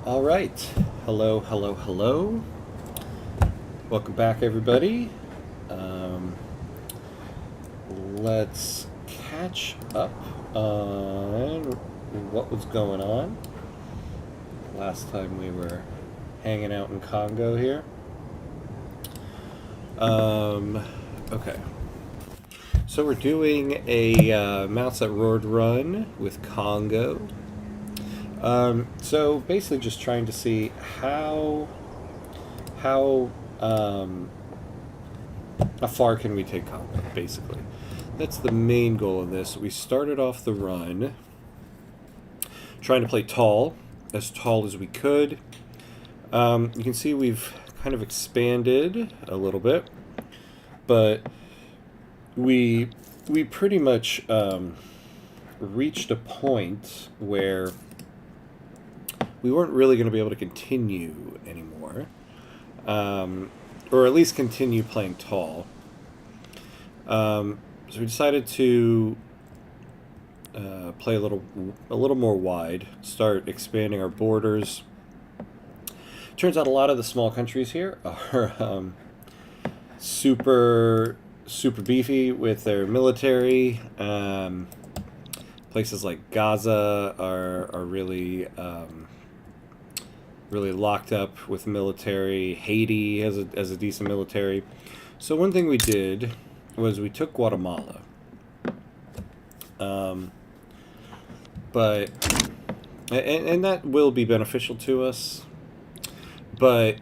All right. Hello, hello, hello. Welcome back, everybody. Um, let's catch up on what was going on last time we were hanging out in Kongo here. Okay. So we're doing a mounts that roared run with Kongo. So basically, just trying to see how far can we take Kongo. Basically, that's the main goal of this. We started off the run trying to play tall as we could. You can see we've kind of expanded a little bit, but we pretty much reached a point where we weren't really going to be able to continue anymore, or at least continue playing tall. So we decided to play a little more wide, start expanding our borders. Turns out a lot of the small countries here are super beefy with their military. Places like Gaza are really really locked up with military. Haiti has a decent military. So one thing we did was we took Guatemala. But and that will be beneficial to us. But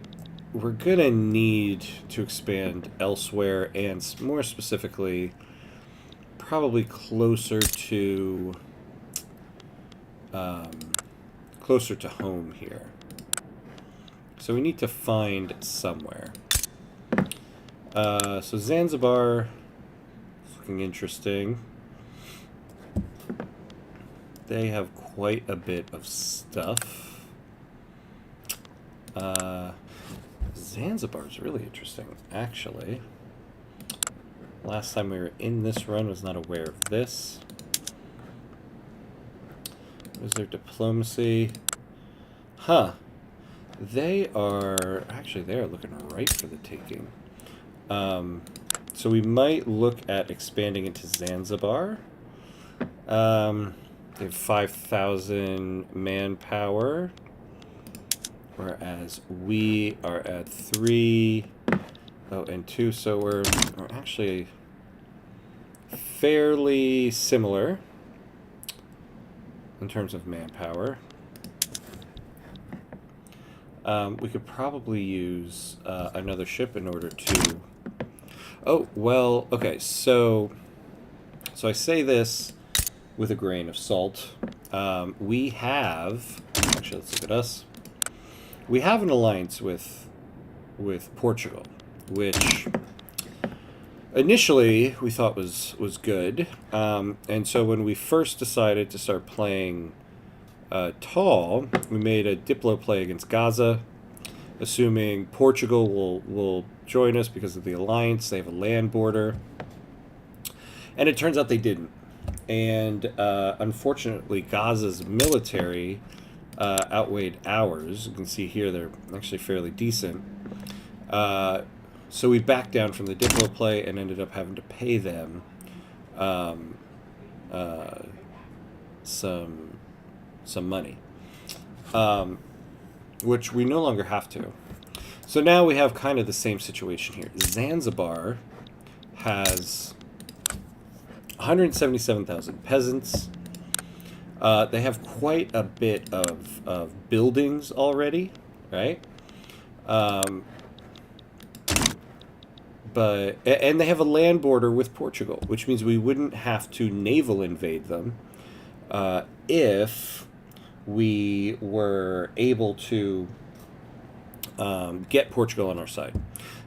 we're gonna need to expand elsewhere, and more specifically, probably closer to home here. So we need to find somewhere. So Zanzibar is looking interesting. They have quite a bit of stuff. Zanzibar is really interesting, actually. Last time we were in this run, was not aware of this. Was there diplomacy? Huh. They are looking right for the taking. So we might look at expanding into Zanzibar. They have 5,000 manpower, whereas we are at 3. Oh, and 2, so we're actually fairly similar in terms of manpower. We could probably use another ship in order to... Oh, well, okay, so I say this with a grain of salt. We have... Actually, let's look at us. We have an alliance with Portugal, which initially we thought was good. And so when we first decided to start playing tall, we made a diplo play against Gaza, assuming Portugal will join us because of the alliance. They have a land border. And it turns out they didn't. And unfortunately, Gaza's military outweighed ours. You can see here they're actually fairly decent. So we backed down from the diplo play and ended up having to pay them some money, which we no longer have to. So now we have kind of the same situation here. Zanzibar has 177,000 peasants. They have quite a bit of buildings already, right? And they have a land border with Portugal, which means we wouldn't have to naval invade them if we were able to get Portugal on our side.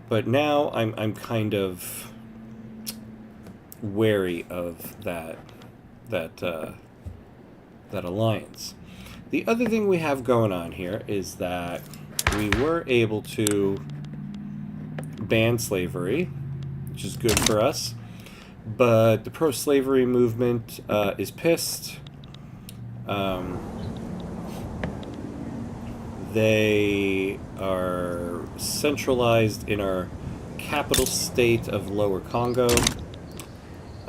But now I'm kind of wary of that alliance. The other thing we have going on here is that we were able to ban slavery, which is good for us, but the pro-slavery movement is pissed. They are centralized in our capital state of Lower Congo.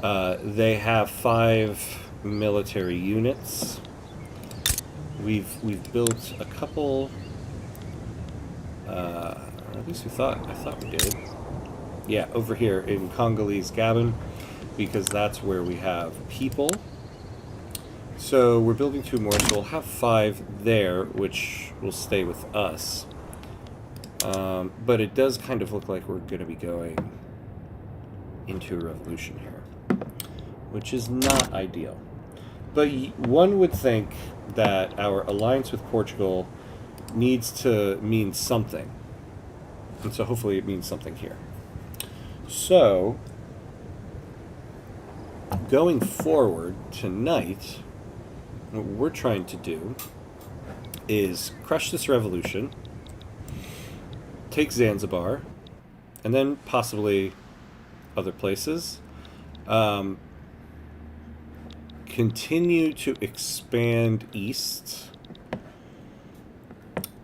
They have 5 military units. We've built a couple. At least I thought we did. Yeah, over here in Congolese Gabon, because that's where we have people. So we're building 2 more, so we'll have 5 there, which will stay with us. But it does kind of look like we're going to be going into a revolution here, which is not ideal. But one would think that our alliance with Portugal needs to mean something. And so hopefully it means something here. So, going forward tonight, what we're trying to do is crush this revolution, take Zanzibar, and then possibly other places. Continue to expand east,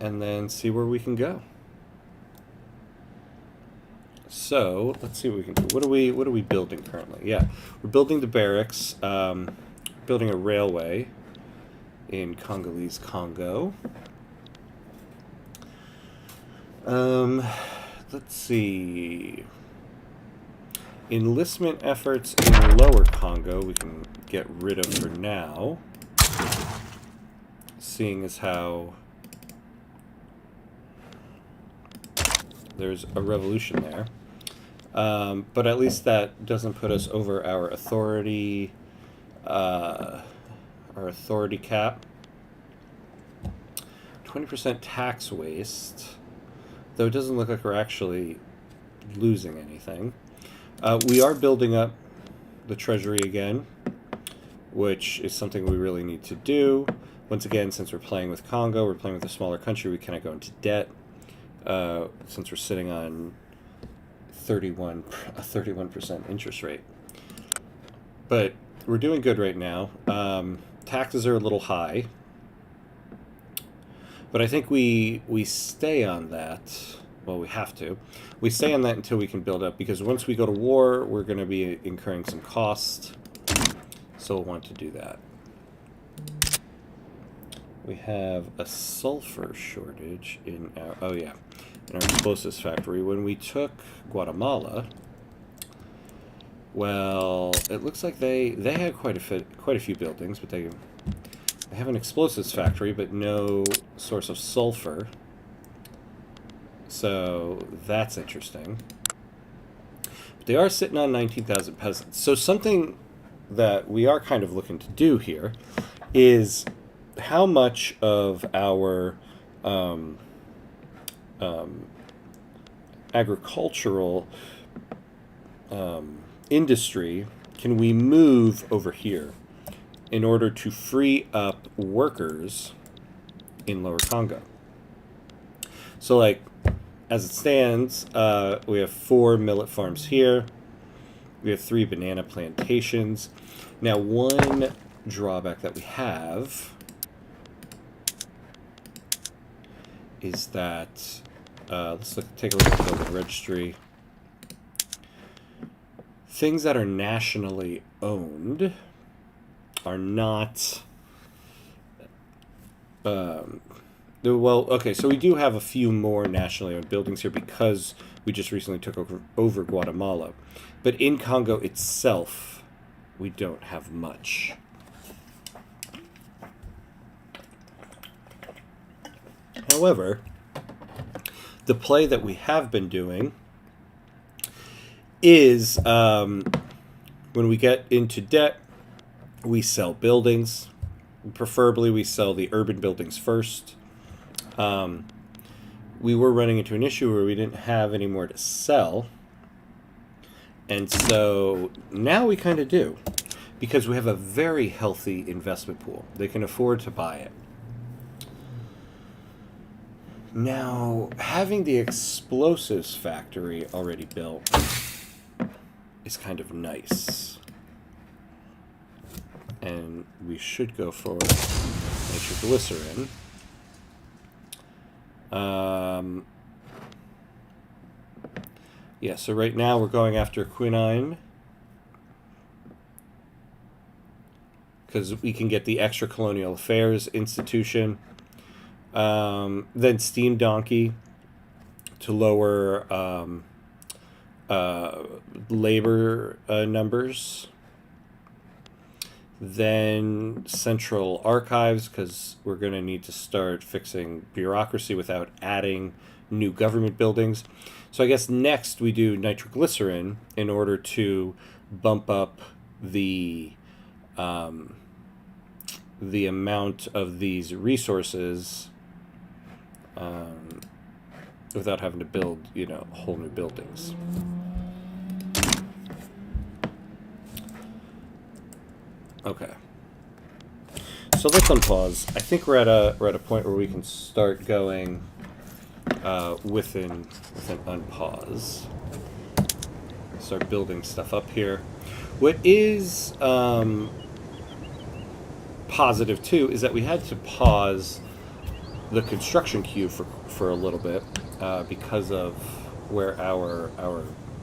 and then see where we can go. So let's see what we can do. What are we building currently? Yeah, we're building the barracks, building a railway in Congolese Congo. Let's see. Enlistment efforts in Lower Congo we can get rid of for now, seeing as how there's a revolution there. But at least that doesn't put us over our authority cap. 20% tax waste, though it doesn't look like we're actually losing anything. We are building up the treasury again, which is something we really need to do. Once again, since we're playing with Congo, we're playing with a smaller country, we cannot go into debt. Since we're sitting on a 31% interest rate. But we're doing good right now. Taxes are a little high. But I think we stay on that. Well, we have to. We stay on that until we can build up, because once we go to war, we're going to be incurring some cost. So we'll want to do that. We have a sulfur shortage in our... in our explosives factory. When we took Guatemala, well, it looks like they had quite a few buildings, but they have an explosives factory, but no source of sulfur. So that's interesting. But they are sitting on 19,000 peasants. So something that we are kind of looking to do here is how much of our agricultural industry can we move over here in order to free up workers in Lower Congo. So, like, as it stands, we have 4 millet farms here. We have 3 banana plantations. Now, one drawback that we have is that let's take a look at the building registry. Things that are nationally owned are not... well, okay, so we do have a few more nationally owned buildings here because we just recently took over Guatemala. But in Congo itself, we don't have much. However, the play that we have been doing is when we get into debt, we sell buildings. Preferably, we sell the urban buildings first. We were running into an issue where we didn't have any more to sell. And so now we kind of do, because we have a very healthy investment pool. They can afford to buy it. Now, having the explosives factory already built is kind of nice. And we should go for nitroglycerin. Yeah, so right now we're going after quinine because we can get the extra colonial affairs institution. Then steam donkey to lower labor numbers. Then central archives, because we're going to need to start fixing bureaucracy without adding new government buildings. So I guess next we do nitroglycerin in order to bump up the amount of these resources without having to build, whole new buildings. Okay. So let's unpause. I think we're at a point where we can start going with an unpause. Start building stuff up here. What is positive too is that we had to pause the construction queue for a little bit because of where our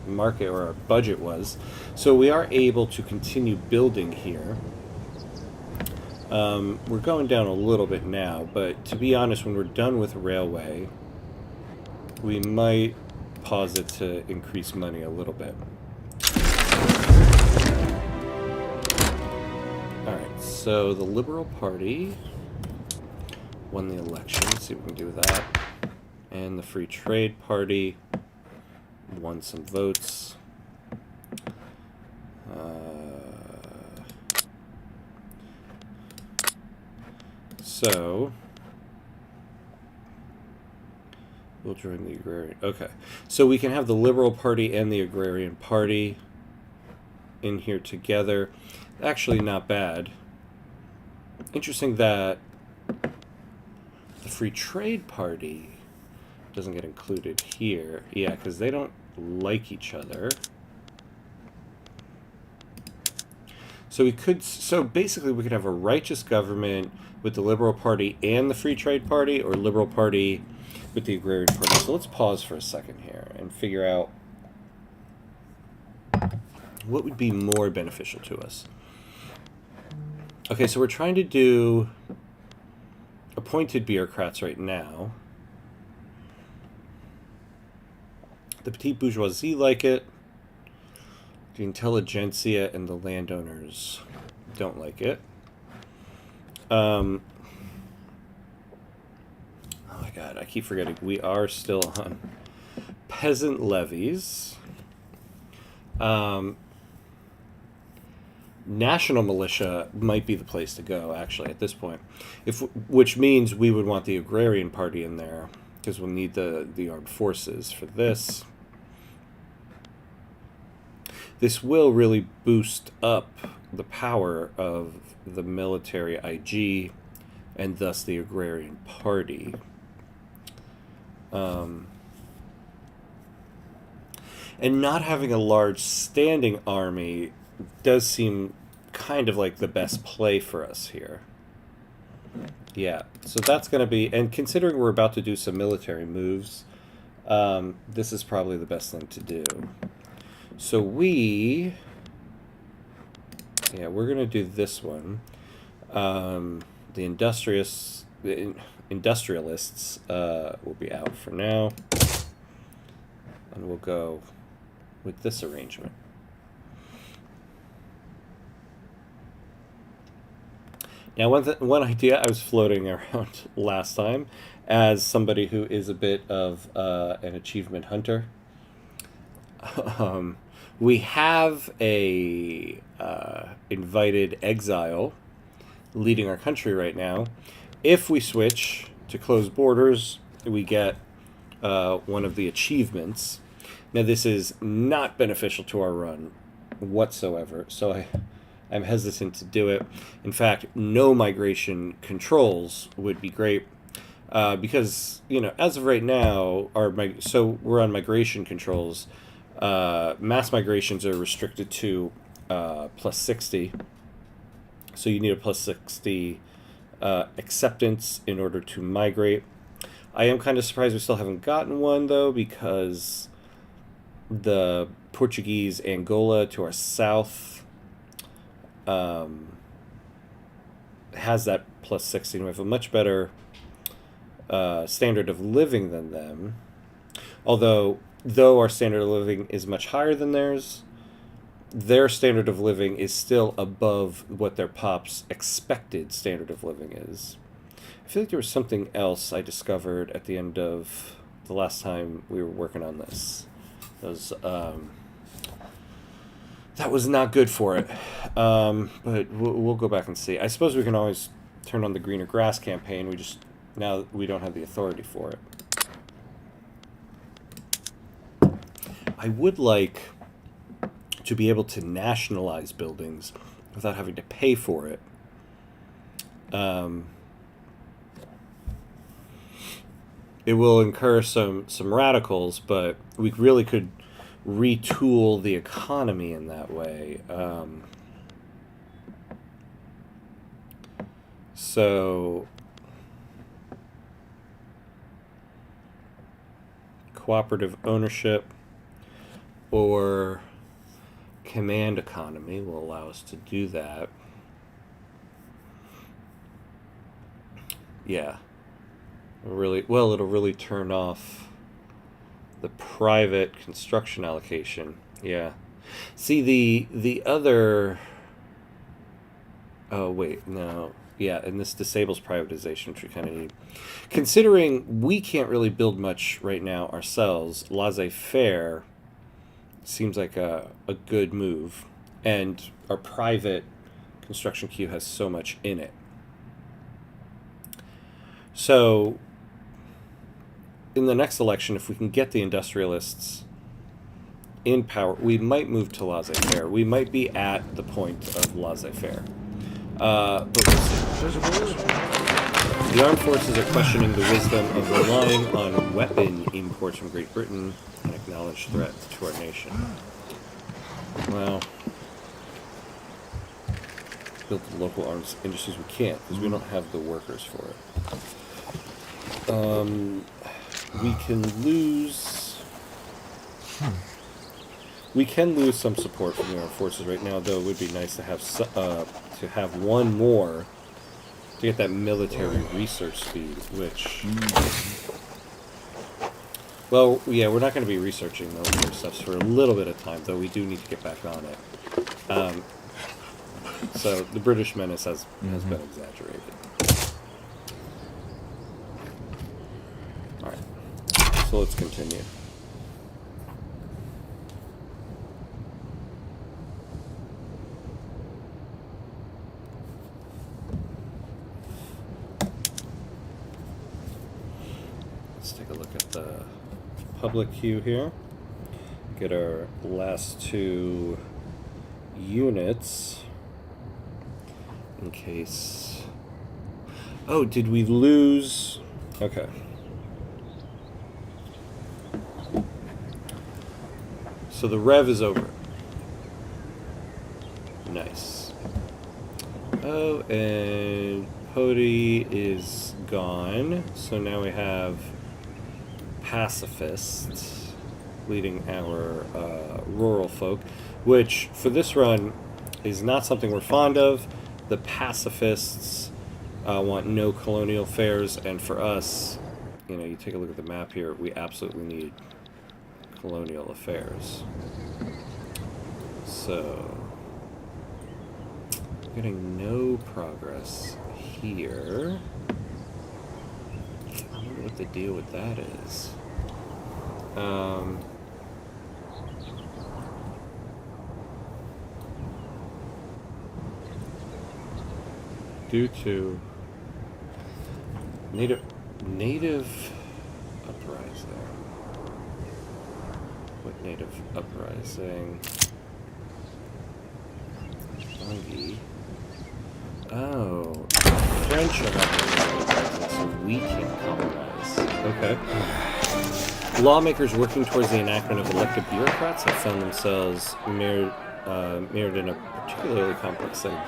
market or our budget was. So we are able to continue building here. We're going down a little bit now, but to be honest, when we're done with railway, we might pause it to increase money a little bit. Alright, so the Liberal Party won the election. Let's see what we can do with that. And the Free Trade Party won some votes. So we'll join the agrarian. Okay, so we can have the Liberal Party and the Agrarian Party in here together. Actually, not bad. Interesting that the Free Trade Party doesn't get included here. Yeah, because they don't like each other. So basically we could have a righteous government with the Liberal Party and the Free Trade Party, or Liberal Party with the Agrarian Party. So let's pause for a second here and figure out what would be more beneficial to us. Okay, so we're trying to do appointed bureaucrats right now. The petite bourgeoisie like it. The intelligentsia and the landowners don't like it. Oh my god, I keep forgetting. We are still on peasant levies. National militia might be the place to go, actually, at this point. Which means we would want the Agrarian Party in there, because we'll need the armed forces for this. This will really boost up the power of the military IG and thus the Agrarian Party. And not having a large standing army does seem kind of like the best play for us here. Yeah, so that's going to be... And considering we're about to do some military moves, this is probably the best thing to do. So we're going to do this one. The industrialists will be out for now. And we'll go with this arrangement. Now, one idea I was floating around last time, as somebody who is a bit of an achievement hunter, we have a invited exile leading our country right now. If we switch to closed borders, we get one of the achievements. Now, this is not beneficial to our run whatsoever, so I'm hesitant to do it. In fact, no migration controls would be great, because, as of right now, so we're on migration controls. Mass migrations are restricted to plus 60. So you need a plus 60 acceptance in order to migrate. I am kind of surprised we still haven't gotten one, though, because the Portuguese Angola to our south has that plus 16. We have a much better standard of living than them. Though our standard of living is much higher than theirs, their standard of living is still above what their pop's expected standard of living is. I feel like there was something else I discovered at the end of the last time we were working on this. That was not good for it. But we'll go back and see. I suppose we can always turn on the greener grass campaign. Now we don't have the authority for it. I would like to be able to nationalize buildings without having to pay for it. It will incur some radicals, but we really could retool the economy in that way. So cooperative ownership or command economy will allow us to do that. Yeah. It'll really turn off the private construction allocation. Yeah. See, the other... Oh, wait, no. Yeah, and this disables privatization, which we kind of need. Considering we can't really build much right now ourselves, laissez-faire seems like a good move. And our private construction queue has so much in it. So, in the next election, if we can get the industrialists in power, we might move to laissez-faire. We might be at the point of laissez-faire. But we'll see. The armed forces are questioning the wisdom of relying on weapon imports from Great Britain, an acknowledged threat to our nation. Well, build the local arms industries we can't, because we don't have the workers for it. We can lose... We can lose some support from the armed forces right now, though it would be nice to have one more to get that military research speed, which... Well, yeah, we're not going to be researching military stuff for a little bit of time, though we do need to get back on it. So the British menace has been exaggerated. Alright, so let's continue. Let's take a look at the public queue here. Get our last two units in case... Oh, did we lose... Okay. So the rev is over. Nice. Oh, and Pody is gone. So now we have pacifists leading our rural folk, which for this run is not something we're fond of. The pacifists want no colonial affairs, and for us, you know, you take a look at the map here, we absolutely need colonial affairs. So, getting no progress here. I wonder what the deal with that is. Due to native uprising. What native uprising? Bungie. Oh, French are uprising, so we can colonize. Okay. Lawmakers working towards the enactment of elected bureaucrats have found themselves mired in a particularly complex set of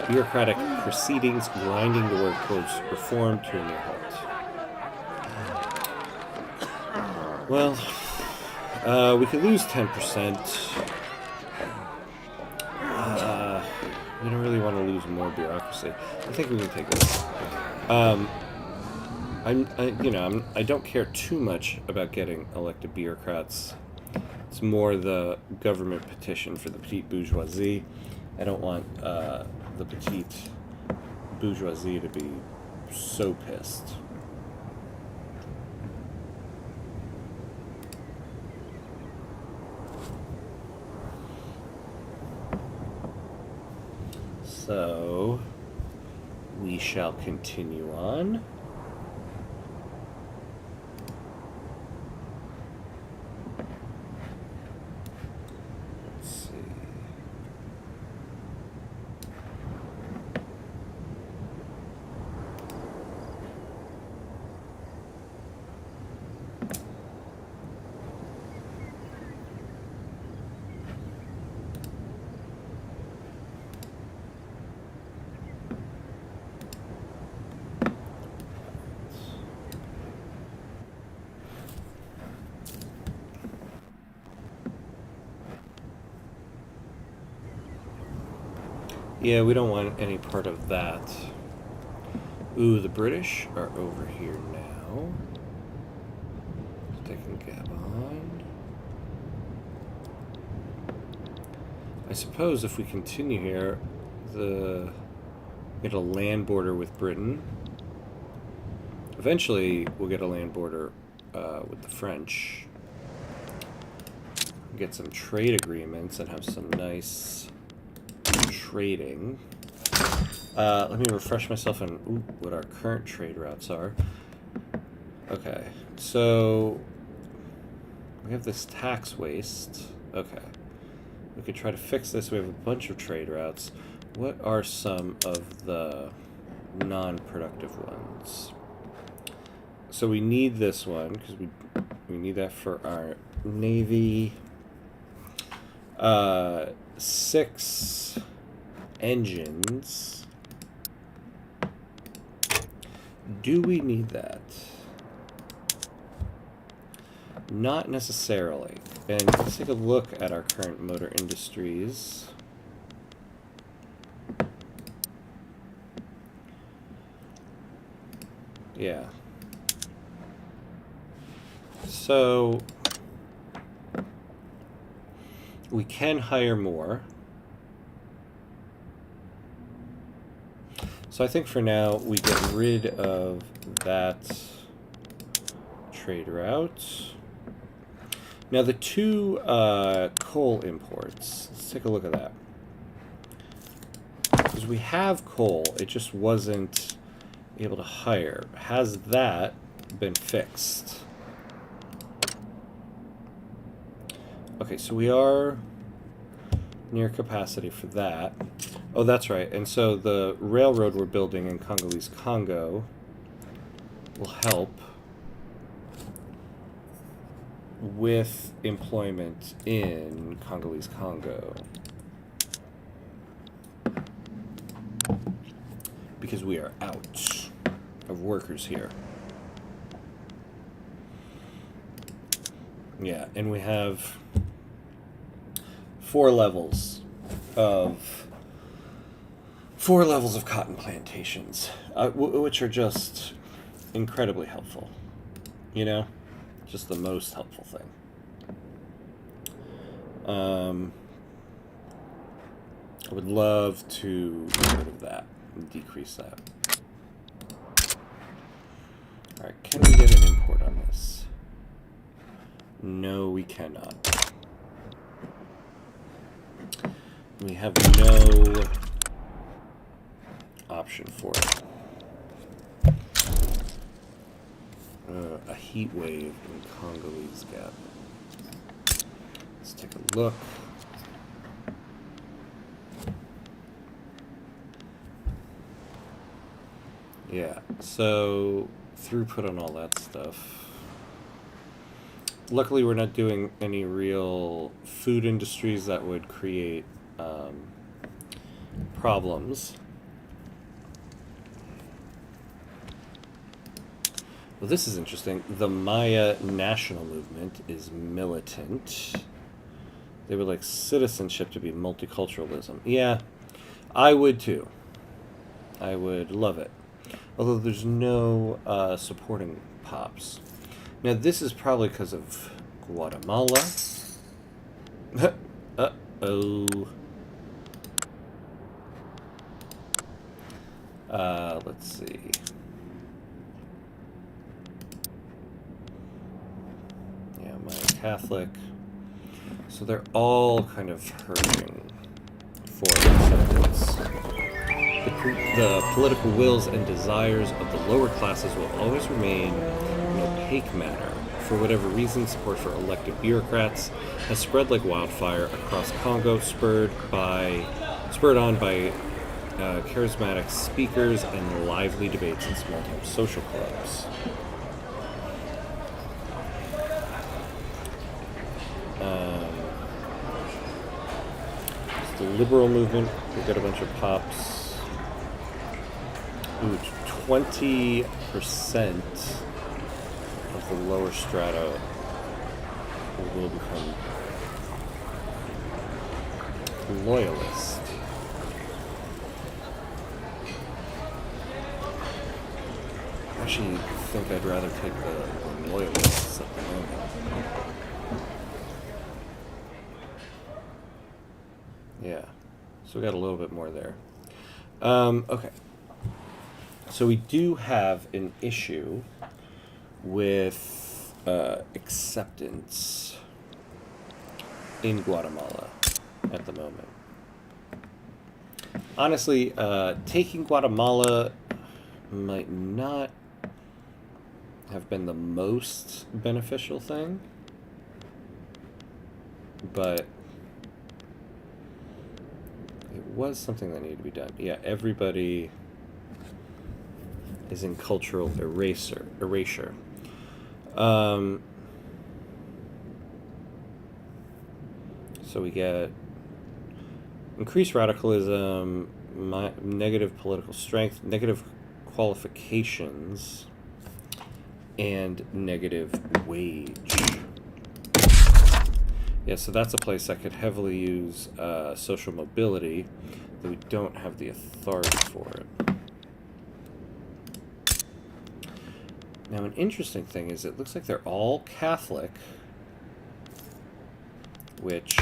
bureaucratic proceedings, grinding the work towards reform to a near halt. Well, we could lose 10%. We don't really want to lose more bureaucracy. I think we can take this. I don't care too much about getting elected bureaucrats. It's more the government petition for the petite bourgeoisie. I don't want the petite bourgeoisie to be so pissed. So, we shall continue on. Let's see. Yeah, we don't want any part of that. Ooh, the British are over here now. Taking Gabon. I suppose if we continue here, we get a land border with Britain. Eventually, we'll get a land border with the French. Get some trade agreements and have some nice trading. Let me refresh myself on what our current trade routes are. Okay, so we have this tax waste. Okay, we could try to fix this. We have a bunch of trade routes. What are some of the non-productive ones? So we need this one because we need that for our navy. 6 engines. Do we need that? Not necessarily. And let's take a look at our current motor industries. Yeah. So we can hire more. So I think for now we get rid of that trade route. Now the 2 coal imports, let's take a look at that. Because we have coal, it just wasn't able to hire. Has that been fixed? Okay, so we are near capacity for that. Oh, that's right. And so the railroad we're building in Congolese Congo will help with employment in Congolese Congo. Because we are out of workers here. Yeah, and we have 4 levels of cotton plantations, which are just incredibly helpful. You know, just the most helpful thing. I would love to get rid of that and decrease that. All right, can we get an import on this? No, we cannot. We have no option for it. A heat wave in Congolese Gap. Let's take a look. Yeah, so throughput on all that stuff. Luckily, we're not doing any real food industries that would create problems. Well, this is interesting. The Maya national movement is militant. They would like citizenship to be multiculturalism. Yeah, I would too. I would love it. Although there's no supporting pops. Now, this is probably because of Guatemala. Uh-oh. Let's see. Yeah, my Catholic. So they're all kind of hurting for acceptance. The political wills and desires of the lower classes will always remain an opaque matter. For whatever reason, support for elected bureaucrats has spread like wildfire across Kongo, spurred on by charismatic speakers and lively debates in small-time social clubs. The liberal movement, we got a bunch of pops. Ooh, 20% of the lower strata will become loyalist. I actually think I'd rather take the loyalists at the moment. Yeah, so we got a little bit more there. Okay. So we do have an issue with acceptance in Guatemala at the moment. Honestly, taking Guatemala might not have been the most beneficial thing, but it was something that needed to be done. Yeah, everybody is in cultural erasure. So we get increased radicalism, negative political strength, negative qualifications, and negative wage. Yeah, so that's a place that could heavily use social mobility, but we don't have the authority for it. Now, an interesting thing is it looks like they're all Catholic, which...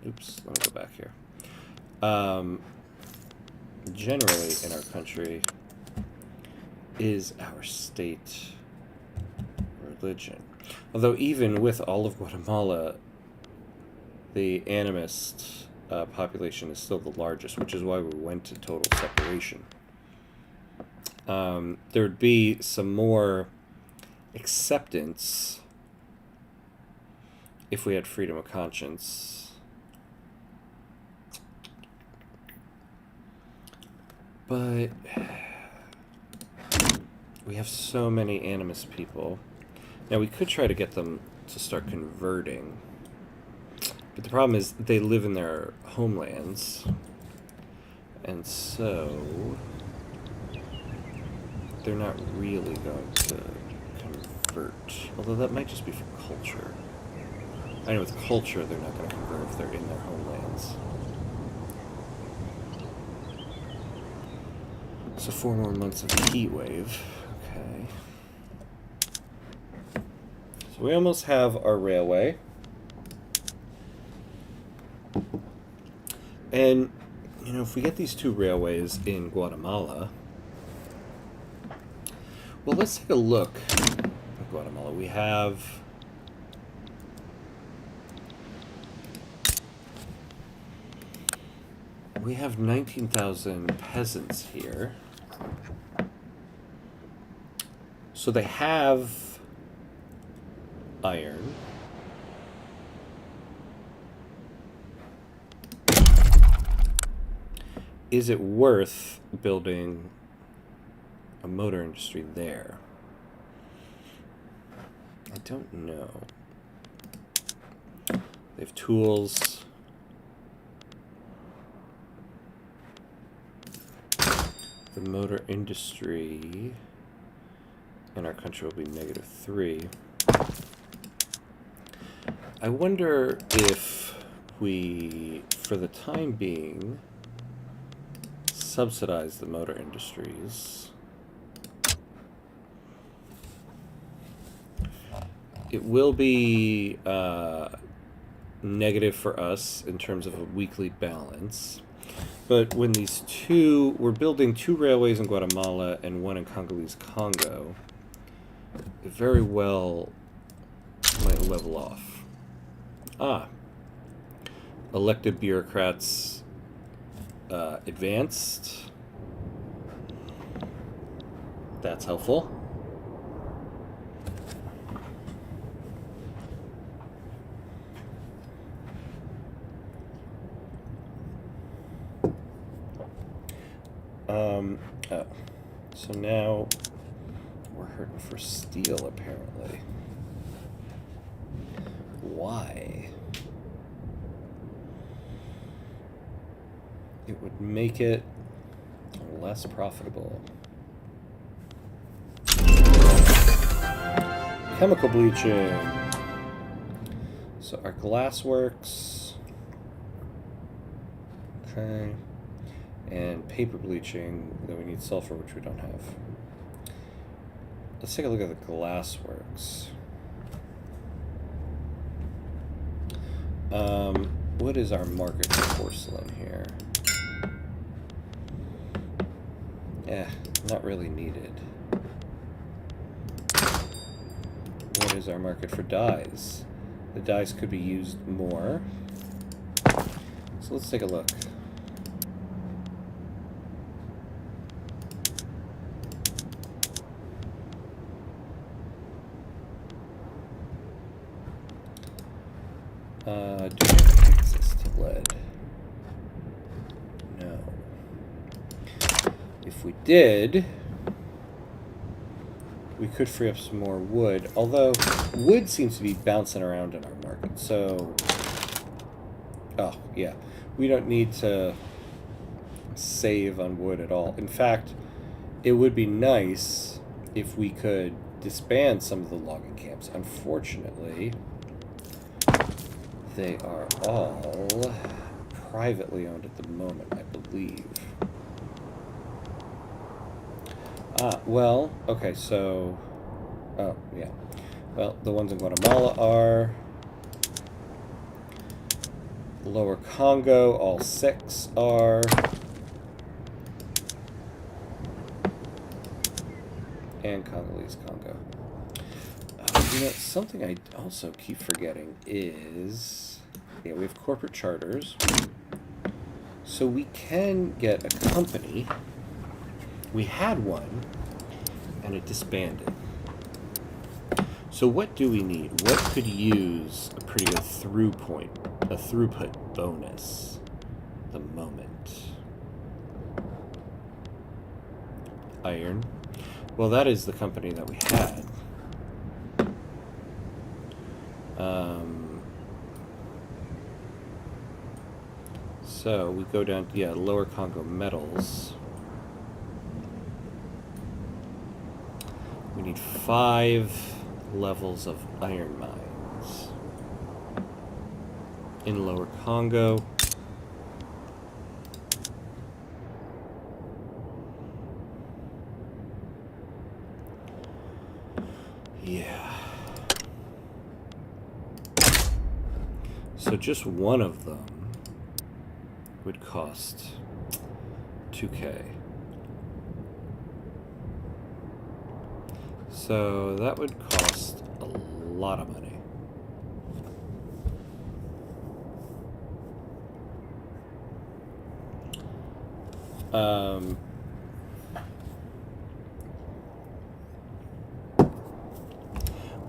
Oops, let me go back here. Generally, in our country, is our state religion. Although even with all of Guatemala, the animist population is still the largest, which is why we went to total separation. There'd be some more acceptance if we had freedom of conscience. But we have so many animist people. Now, we could try to get them to start converting. But the problem is they live in their homelands. And so they're not really going to convert. Although that might just be for culture. I know with culture they're not going to convert if they're in their homelands. So 4 more months of a heat wave. Okay. So we almost have our railway. And, you know, if we get these 2 railways in Guatemala... Well, let's take a look at Guatemala. We have... We have 19,000 peasants here. So they have iron. Is it worth building a motor industry there? I don't know. They have tools. The motor industry and our country will be -3. I wonder if we, for the time being, subsidize the motor industries. It will be negative for us in terms of a weekly balance. But when these two, we're building 2 railways in Guatemala and 1 in Congolese Congo, it very well might level off. Elected bureaucrats advanced. That's helpful. So now we're hurting for steel, apparently. Why? It would make it less profitable. Chemical bleaching. So our glass works. Okay. And paper bleaching, though we need sulfur, which we don't have. Let's take a look at the glass works. What is our market for porcelain here? Not really needed. What is our market for dyes? The dyes could be used more. So let's take a look. Do we have access to lead? No. If we did, we could free up some more wood, although wood seems to be bouncing around in our market, so... Oh, yeah. We don't need to save on wood at all. In fact, it would be nice if we could disband some of the logging camps. Unfortunately, they are all privately owned at the moment, I believe. Well, okay, so... Oh, yeah. Well, the ones in Guatemala are... Lower Congo, all 6 are... And Congolese Congo. You know, something I also keep forgetting is... Yeah, we have corporate charters. So we can get a company. We had one, and it disbanded. So what do we need? What could use a pretty good throughput bonus at the moment? Iron. Well, that is the company that we had. So we go down to, Lower Congo metals. We need 5 levels of iron mines in Lower Congo. Yeah. So just one of them would cost 2K. So that would cost a lot of money.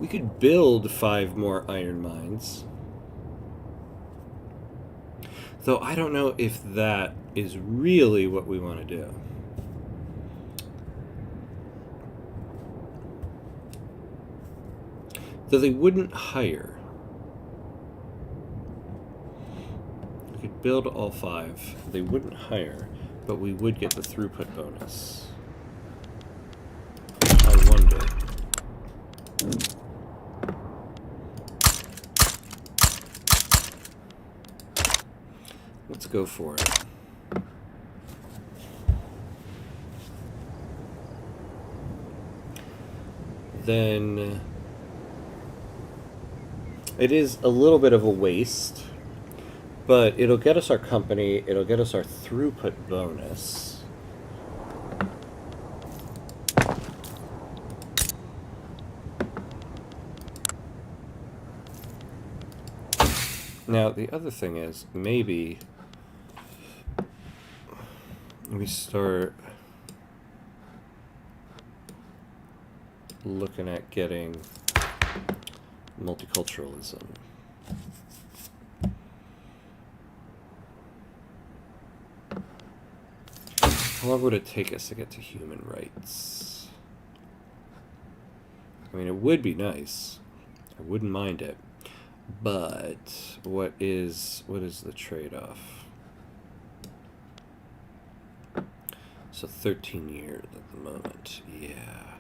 We could build 5 more iron mines. Though I don't know if that is really what we want to do. Though they wouldn't hire. We could build all 5. They wouldn't hire, but we would get the throughput bonus. I wonder. Let's go for it. Then it is a little bit of a waste, but it'll get us our company, it'll get us our throughput bonus. Now, the other thing is, maybe we start looking at getting multiculturalism. How long would it take us to get to human rights? I mean, it would be nice. I wouldn't mind it. But what is the trade-off? So 13 years at the moment. Yeah.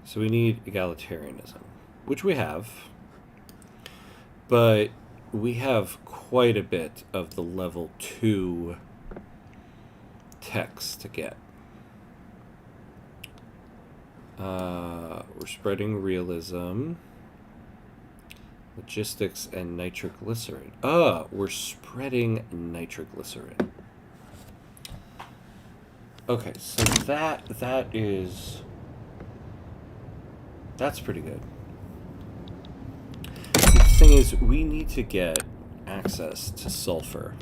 So we need egalitarianism, which we have. But we have quite a bit of the level 2 text to get. We're spreading realism, logistics, and nitroglycerin. We're spreading nitroglycerin. Okay, so that's pretty good. The thing is, we need to get access to sulfur.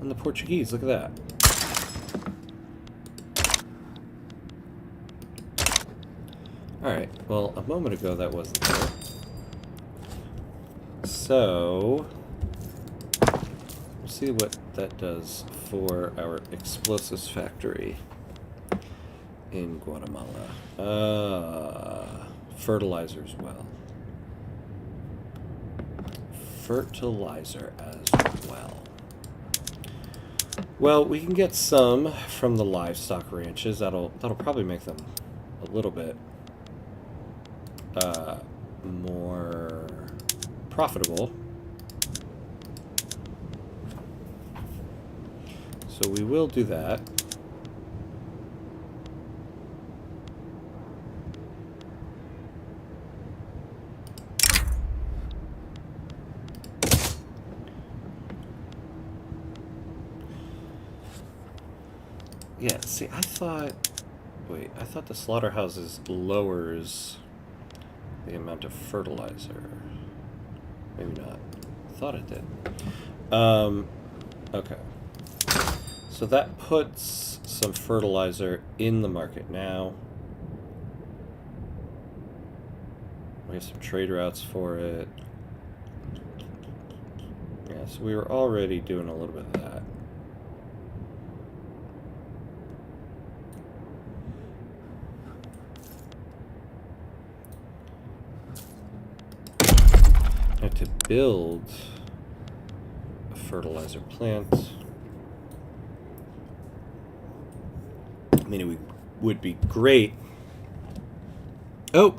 And the Portuguese, look at that. Alright, well, a moment ago that wasn't there. So, we'll see what that does for our explosives factory in Guatemala. Fertilizer as well. Fertilizer as well. Well, we can get some from the livestock ranches. That'll probably make them a little bit more profitable. So we will do that. Yeah, see, I thought the slaughterhouses lowers the amount of fertilizer. Maybe not. I thought it did. Okay. So that puts some fertilizer in the market now. We have some trade routes for it. Yeah, so we were already doing a little bit of that. Now to build a fertilizer plant, I mean, it would be great. Oh,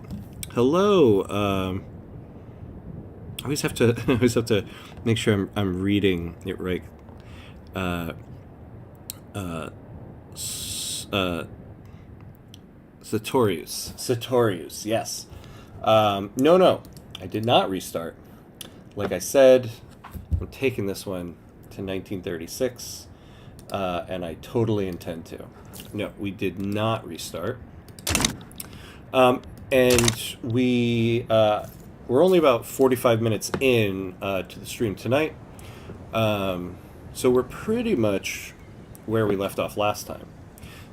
hello. I always have to make sure I'm reading it right. Sartorius, yes. No, I did not restart. Like I said, I'm taking this one to 1936, and I totally intend to. No, we did not restart. And we're only about 45 minutes in to the stream tonight. So we're pretty much where we left off last time.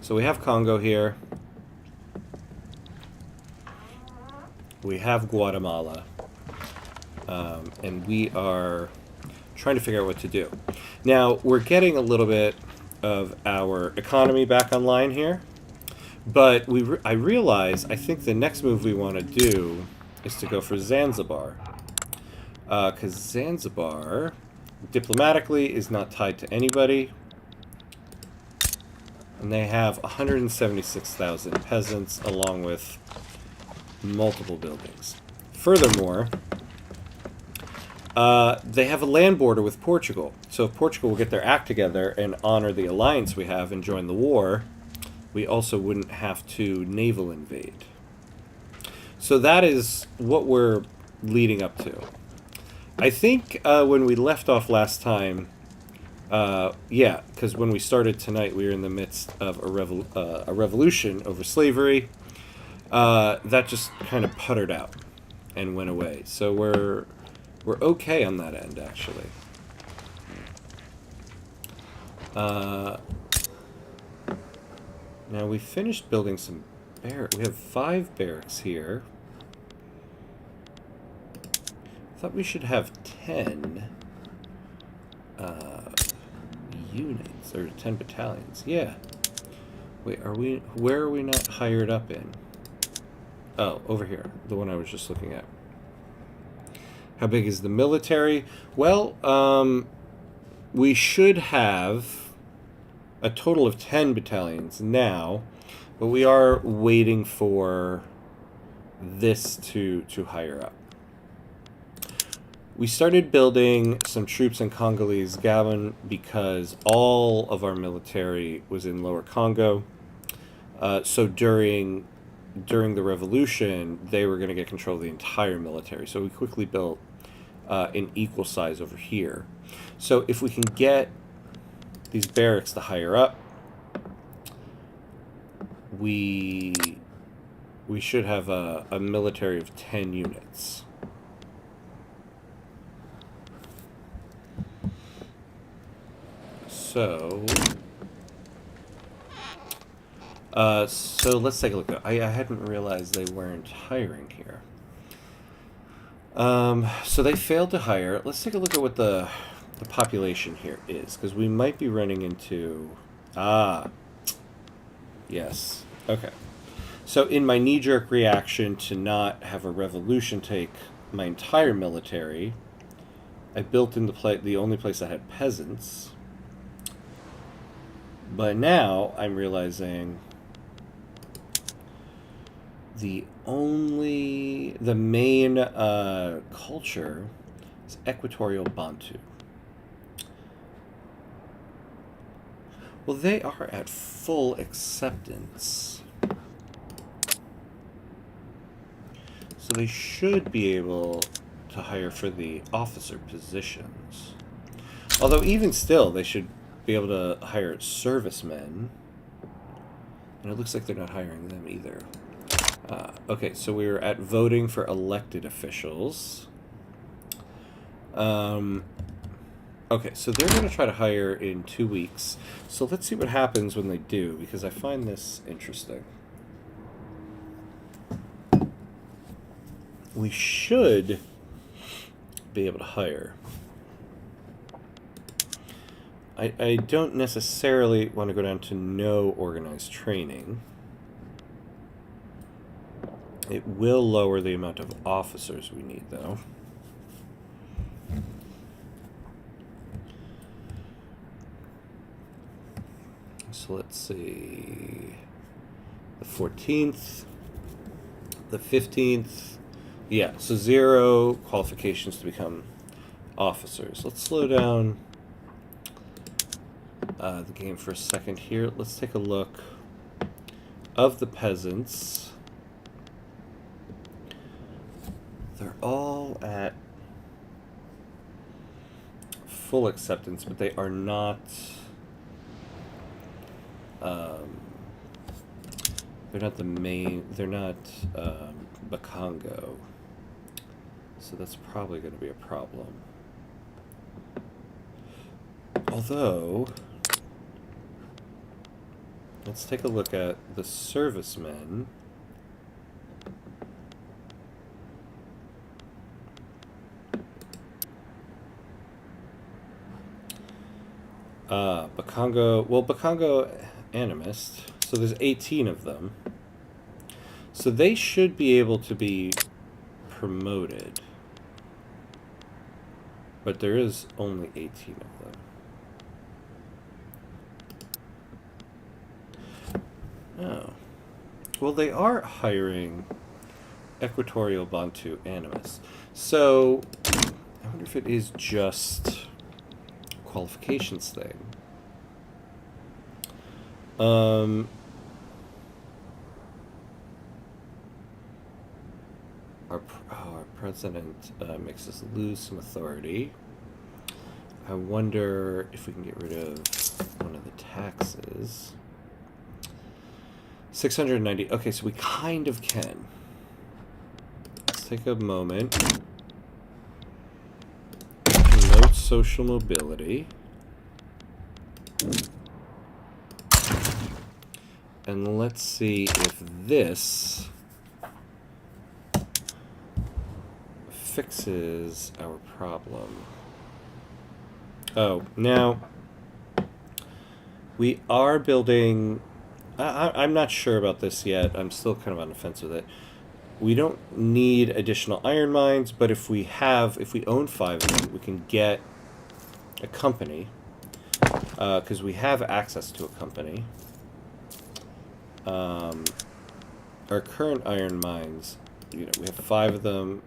So we have Kongo here. We have Guatemala. And we are trying to figure out what to do. Now, we're getting a little bit of our economy back online here. But I realize I think the next move we want to do is to go for Zanzibar. Because Zanzibar, diplomatically, is not tied to anybody. And they have 176,000 peasants, along with multiple buildings. Furthermore, they have a land border with Portugal. So if Portugal will get their act together and honor the alliance we have and join the war, we also wouldn't have to naval invade. So that is what we're leading up to. I think when we left off last time, yeah, because when we started tonight, we were in the midst of a revolution over slavery. That just kind of puttered out and went away. So we're okay on that end, actually. Now we finished building some barracks. We have 5 barracks here. I thought we should have 10 units, or 10 battalions. Yeah. Wait, where are we not hired up in? Oh, over here. The one I was just looking at. How big is the military? Well, we should have a total of 10 battalions now, but we are waiting for this to hire up. We started building some troops in Congolese Gabon because all of our military was in Lower Congo. So during the revolution, they were going to get control of the entire military. So we quickly built an equal size over here. So if we can get these barracks to hire up, we should have a military of 10 units. So let's take a look. I hadn't realized they weren't hiring here. So they failed to hire. Let's take a look at what the population here is, because we might be running into... Yes. Okay. So in my knee-jerk reaction to not have a revolution take my entire military, I built in the only place that had peasants. But now I'm realizing the main culture is Equatorial Bantu. Well, they are at full acceptance. So they should be able to hire for the officer positions. Although even still, they should be able to hire servicemen. And it looks like they're not hiring them either. Okay, so we're at voting for elected officials. Okay, so they're going to try to hire in 2 weeks. So let's see what happens when they do, because I find this interesting. We should be able to hire. I don't necessarily want to go down to no organized training. It will lower the amount of officers we need, though. So let's see. The 14th, the 15th. Yeah, so 0 qualifications to become officers. Let's slow down the game for a second here. Let's take a look of the peasants. They're all at full acceptance, but they are not... they're not the main... They're not Kongo. So that's probably going to be a problem. Although... Let's take a look at the servicemen. Bakongo, well, Bakongo animist, so there's 18 of them. So they should be able to be promoted. But there is only 18 of them. Oh. Well, they are hiring Equatorial Bantu Animus. So, I wonder if it is just a qualifications thing. Our president makes us lose some authority. I wonder if we can get rid of one of the taxes. 690. Okay, so we kind of can. Let's take a moment. Promote social mobility. And let's see if this fixes our problem. Oh, now we are building... I'm not sure about this yet. I'm still kind of on the fence with it. We don't need additional iron mines, but if we own 5 of them, we can get a company, because we have access to a company. Our current iron mines, we have 5 of them.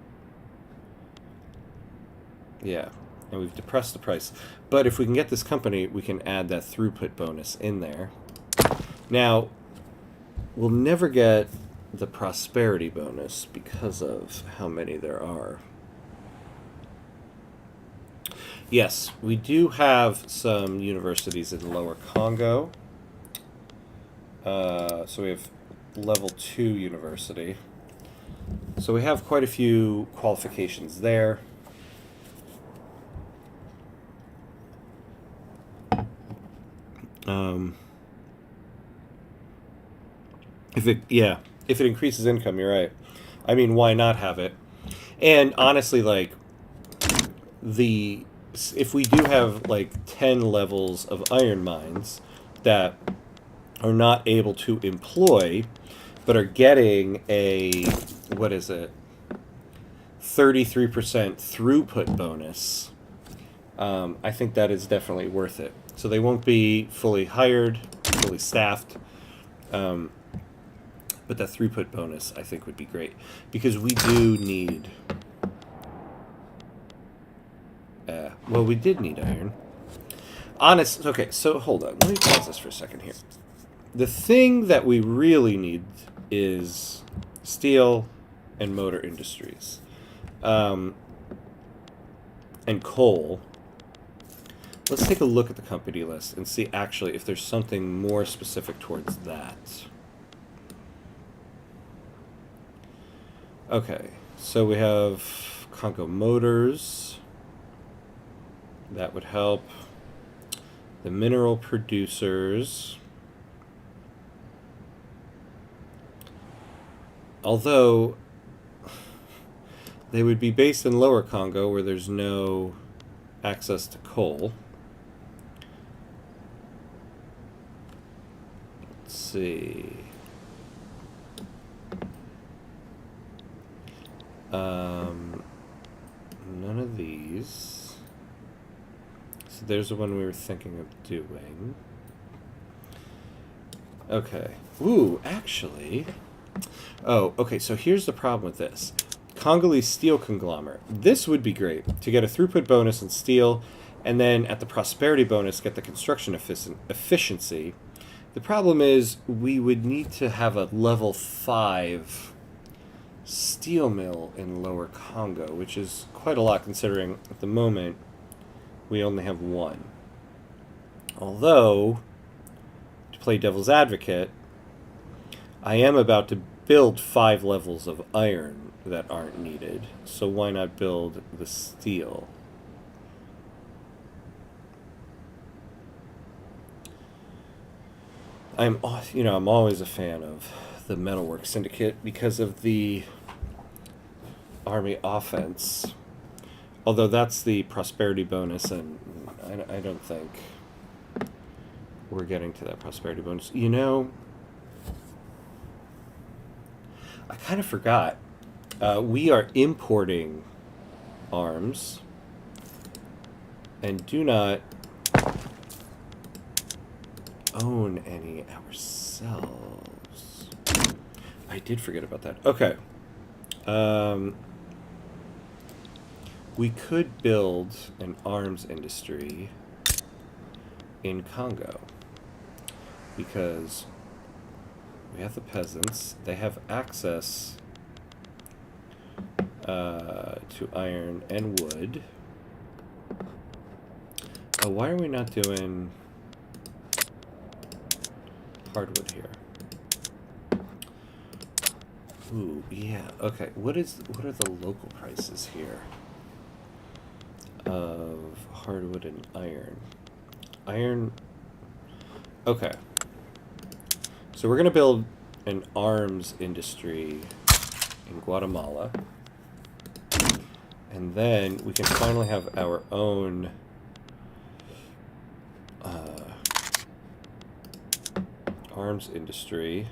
Yeah, and we've depressed the price. But if we can get this company, we can add that throughput bonus in there. Now, we'll never get the prosperity bonus because of how many there are. Yes, we do have some universities in Lower Kongo. So we have level 2 university. So we have quite a few qualifications there. If it increases income, you're right. I mean, why not have it? And honestly, like, if we do have like 10 levels of iron mines that are not able to employ, but are getting a 33% throughput bonus, I think that is definitely worth it. So they won't be fully hired, fully staffed, but that throughput bonus I think would be great, because we do need... well, we did need iron. Okay, so hold on. Let me pause this for a second here. The thing that we really need is steel and motor industries. And coal. Let's take a look at the company list and see actually if there's something more specific towards that. Okay, so we have Kongo Motors. That would help. The mineral producers. Although they would be based in Lower Kongo where there's no access to coal. Let's see. None of these. So there's the one we were thinking of doing. Okay. Ooh, actually... Oh, okay, so here's the problem with this. Congolese steel conglomerate. This would be great, to get a throughput bonus in steel, and then at the prosperity bonus, get the construction efficiency. The problem is, we would need to have a level 5 steel mill in Lower Kongo, which is quite a lot considering at the moment we only have 1. Although, to play devil's advocate, I am about to build 5 levels of iron that aren't needed, so why not build the steel? I'm always a fan of the Metalwork Syndicate because of the army offense. Although that's the prosperity bonus, and I don't think we're getting to that prosperity bonus. You know, I kind of forgot. We are importing arms and do not own any ourselves. I did forget about that. Okay. We could build an arms industry in Kongo because we have the peasants. They have access to iron and wood. Oh, why are we not doing hardwood here? Ooh, yeah. Okay. What are the local prices here of hardwood and iron? Iron. Okay. So we're gonna build an arms industry in Guatemala, and then we can finally have our own arms industry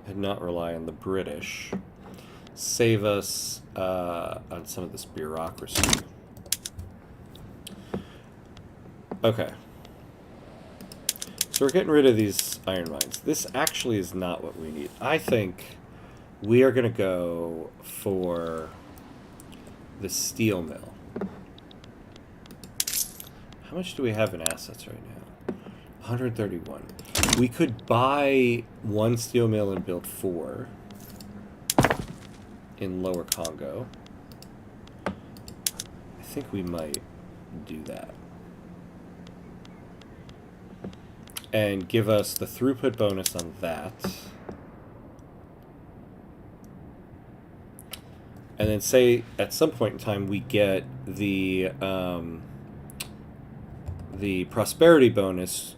and not rely on the British. Save us on some of this bureaucracy. Okay. So we're getting rid of these iron mines. This actually is not what we need. I think we are going to go for the steel mill. How much do we have in assets right now? 131. We could buy one steel mill and build 4 in Lower Congo. I think we might do that. And give us the throughput bonus on that. And then say at some point in time we get the prosperity bonus.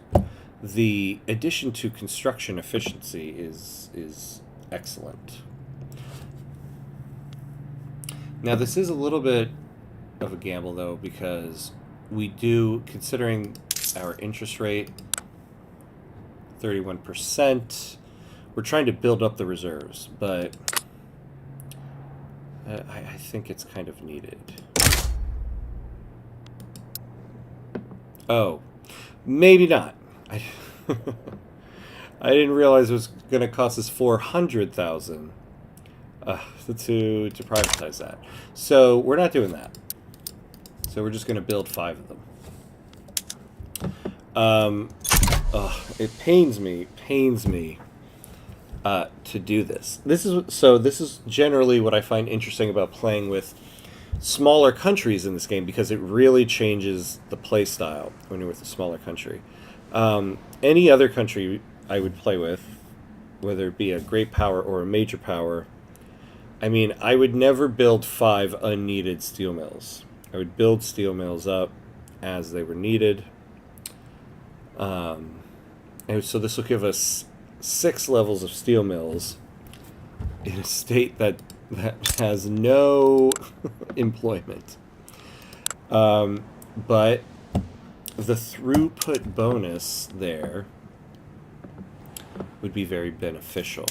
The addition to construction efficiency is excellent. Now this is a little bit of a gamble though, because we do, considering our interest rate, 31%, we're trying to build up the reserves, but I think it's kind of needed. Oh, maybe not. I didn't realize it was going to cost us 400,000 to privatize that. So we're not doing that. So we're just going to build 5 of them. It pains me to do this. This is generally what I find interesting about playing with smaller countries in this game, because it really changes the play style when you're with a smaller country. Any other country I would play with, whether it be a great power or a major power, I mean, I would never build 5 unneeded steel mills. I would build steel mills up as they were needed. And so this will give us 6 levels of steel mills in a state that has no employment. But the throughput bonus there would be very beneficial.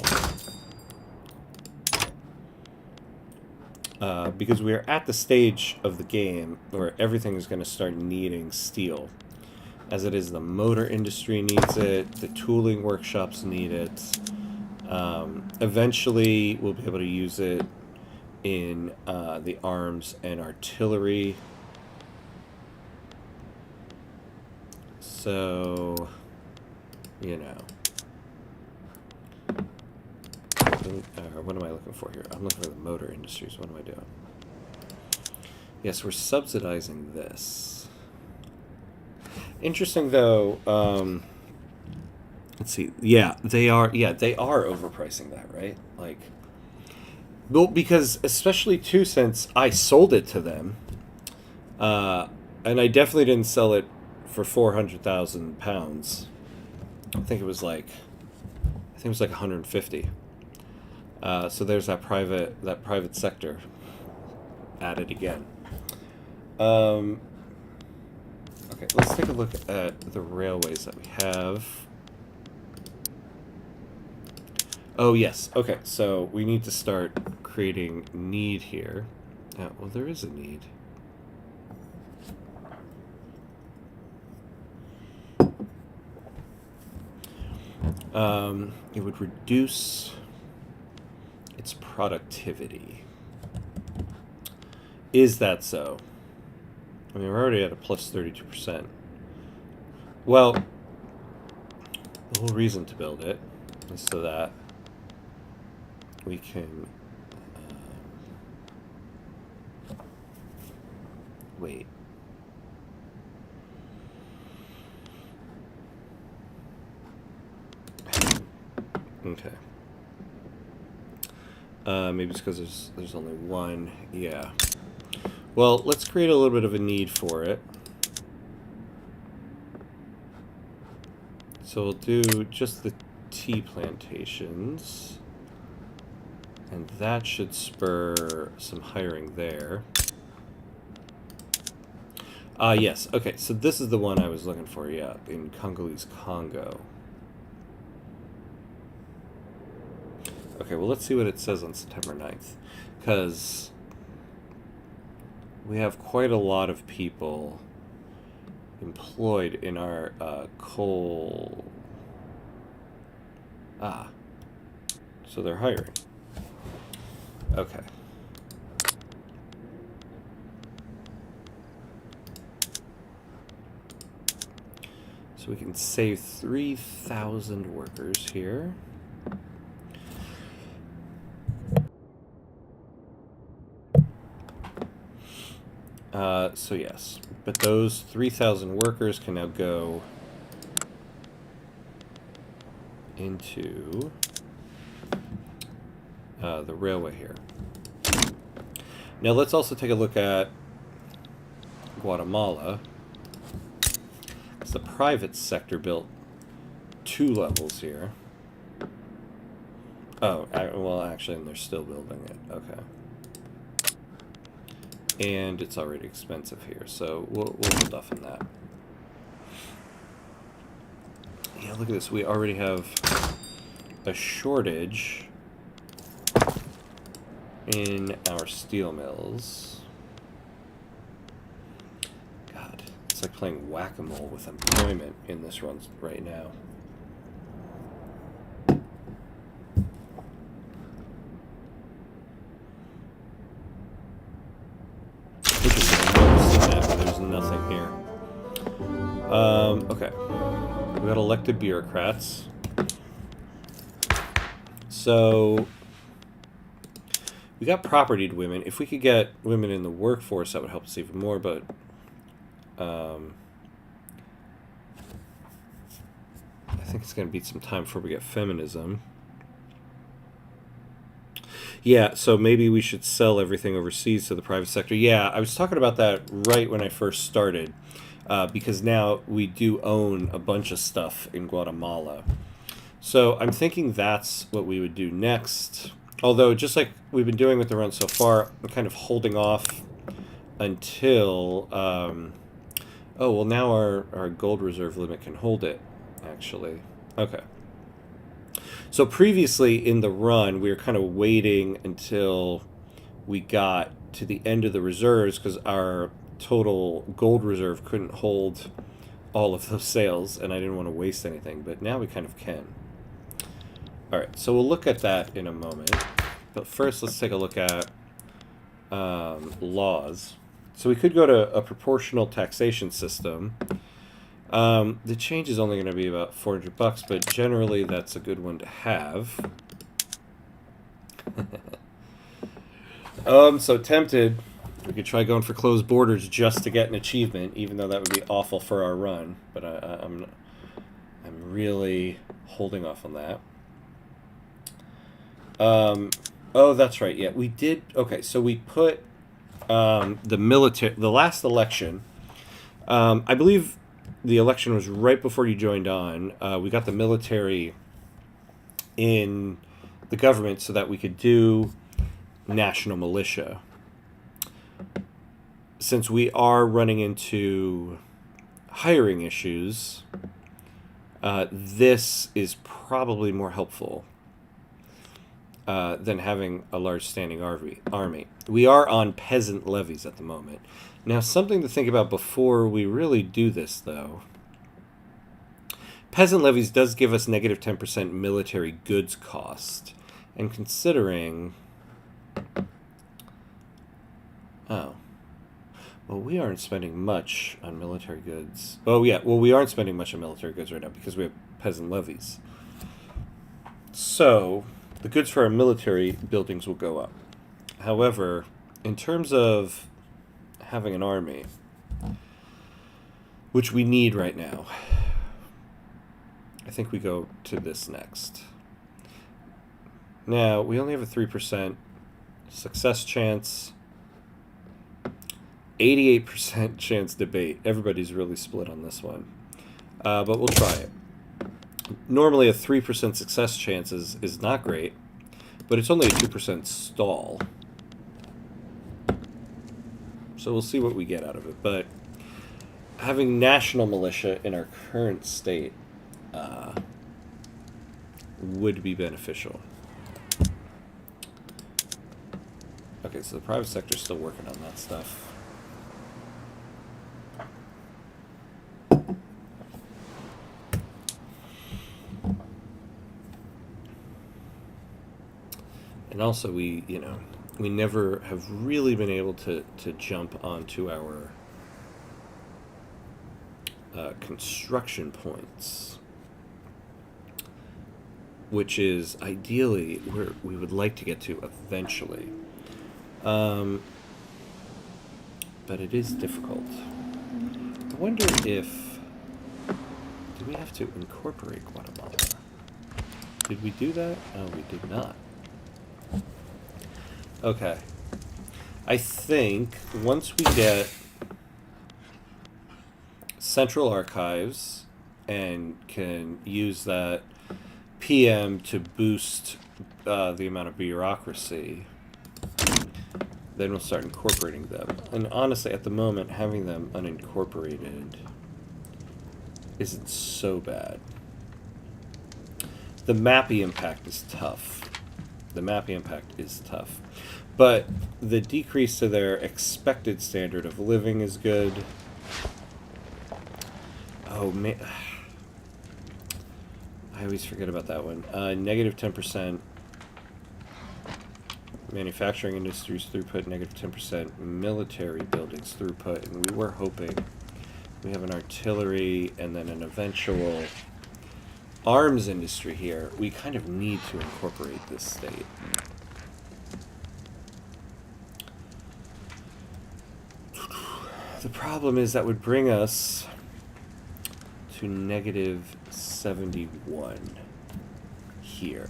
Because we are at the stage of the game where everything is going to start needing steel. As it is, the motor industry needs it, the tooling workshops need it. Eventually, we'll be able to use it in the arms and artillery. So, you know. What am I looking for here? I'm looking for the motor industries. What am I doing? Yes, we're subsidizing this. Interesting, though. Let's see. Yeah, they are. Yeah, they are overpricing that, right? Like, well, because especially too, since I sold it to them, and I definitely didn't sell it for £400,000. I think it was like 150. So there's that private sector added again. Okay, let's take a look at the railways that we have. Oh, yes. Okay, so we need to start creating need here. Well, there is a need. It would reduce It's productivity. Is that so? I mean, we're already at a plus 32%. Well, the whole reason to build it is so that we can wait. Okay. Maybe it's because there's only one. Yeah. Well, let's create a little bit of a need for it. So we'll do just the tea plantations. And that should spur some hiring there. Yes. Okay, so this is the one I was looking for, yeah, in Congolese Congo. Okay, well, let's see what it says on September 9th. Because we have quite a lot of people employed in our coal. So they're hiring. Okay. So we can save 3,000 workers here. So yes, but those 3,000 workers can now go into the railway here. Now let's also take a look at Guatemala. It's the private sector built 2 levels here. Oh, well, actually, they're still building it. Okay. And it's already expensive here, so we'll hold off on that. Yeah, look at this. We already have a shortage in our steel mills. God, it's like playing whack-a-mole with employment in this run right now. Nothing here. Okay. We got elected bureaucrats. So we got propertied women. If we could get women in the workforce, that would help us even more, but I think it's going to be some time before we get feminism. Yeah, so maybe we should sell everything overseas to the private sector. Yeah, I was talking about that right when I first started, because now we do own a bunch of stuff in Guatemala. So I'm thinking that's what we would do next. Although, just like we've been doing with the run so far, I'm kind of holding off until... oh, well, now our gold reserve limit can hold it, actually. Okay. So previously in the run, we were kind of waiting until we got to the end of the reserves because our total gold reserve couldn't hold all of those sales, and I didn't want to waste anything, but now we kind of can. All right, so we'll look at that in a moment. But first, let's take a look at laws. So we could go to a proportional taxation system. The change is only going to be about $400, but generally that's a good one to have. I'm so tempted. We could try going for closed borders just to get an achievement, even though that would be awful for our run. But I'm really holding off on that. Oh, that's right. Yeah, we did. Okay, so we put the last election. I believe the election was right before you joined on. We got the military in the government so that we could do national militia. Since we are running into hiring issues, this is probably more helpful than having a large standing army. We are on peasant levies at the moment. Now, something to think about before we really do this, though. Peasant levies does give us negative 10% military goods cost. And considering... Oh. Well, we aren't spending much on military goods. Oh, yeah. Well, we aren't spending much on military goods right now because we have peasant levies. So, the goods for our military buildings will go up. However, in terms of having an army, which we need right now, I think we go to this next. Now, we only have a 3% success chance. 88% chance debate. Everybody's really split on this one. But we'll try it. Normally, a 3% success chance is not great, but it's only a 2% stall. So we'll see what we get out of it. But having national militia in our current state would be beneficial. Okay, so the private sector's still working on that stuff. And also, we never have really been able to jump onto our construction points, which is ideally where we would like to get to eventually. But it is difficult. I wonder if... Do we have to incorporate Guatemala? Did we do that? No, we did not. Okay. I think once we get central archives and can use that PM to boost the amount of bureaucracy, then we'll start incorporating them. And honestly, at the moment, having them unincorporated isn't so bad. The MAPI impact is tough. The MAPI impact is tough. But the decrease to their expected standard of living is good. Oh, man. I always forget about that one. Negative 10%. Manufacturing industries throughput, negative 10%. Military buildings throughput. And we were hoping we have an artillery and then an eventual arms industry here. We kind of need to incorporate this state. The problem is that would bring us to negative 71 here.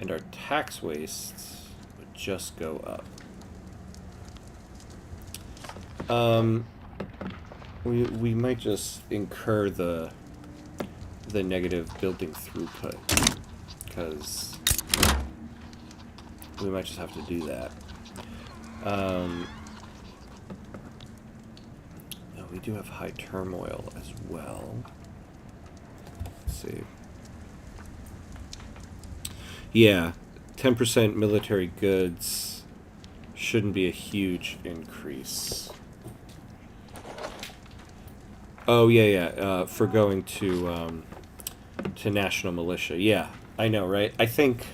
And our tax wastes would just go up. We might just incur the negative building throughput, because we might just have to do that. We do have high turmoil as well. Let's see. Yeah, 10% military goods shouldn't be a huge increase. Oh, yeah. For going to national militia. Yeah, I know, right? I think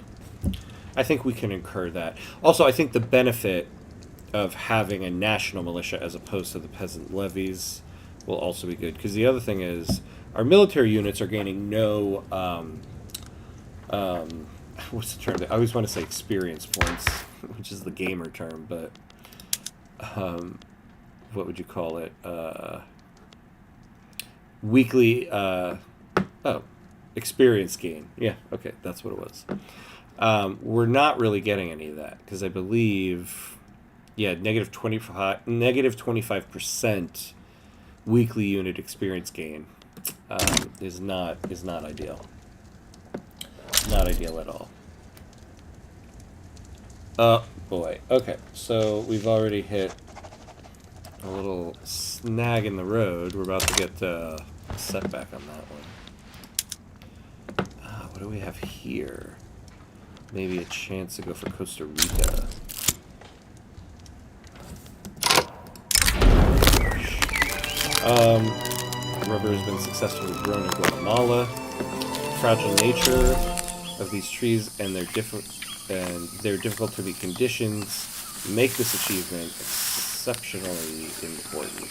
we can incur that. Also, I think the benefit of having a national militia as opposed to the peasant levies will also be good. Because the other thing is, our military units are gaining no, what's the term? I always want to say experience points, which is the gamer term, but what would you call it? Weekly, experience gain. Yeah, okay, that's what it was. We're not really getting any of that, because I believe... Yeah, negative 25% weekly unit experience gain is not ideal. Not ideal at all. Oh boy. Okay, so we've already hit a little snag in the road. We're about to get a setback on that one. What do we have here? Maybe a chance to go for Costa Rica. Rubber has been successfully grown in Guatemala. Fragile nature. of these trees and their difficulty conditions make this achievement exceptionally important.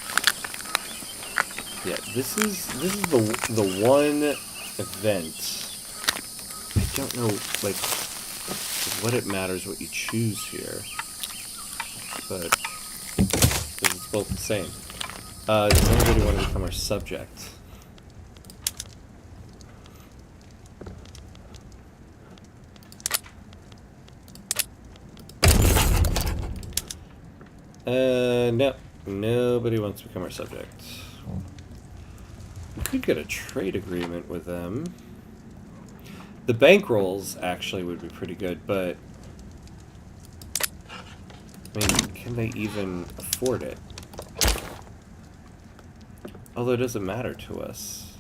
Yeah, this is the one event. I don't know, like, what it matters what you choose here, but it's both the same. Does anybody want to become our subject? No. Nobody wants to become our subject. We could get a trade agreement with them. The bankrolls actually would be pretty good, but I mean, can they even afford it? Although it doesn't matter to us.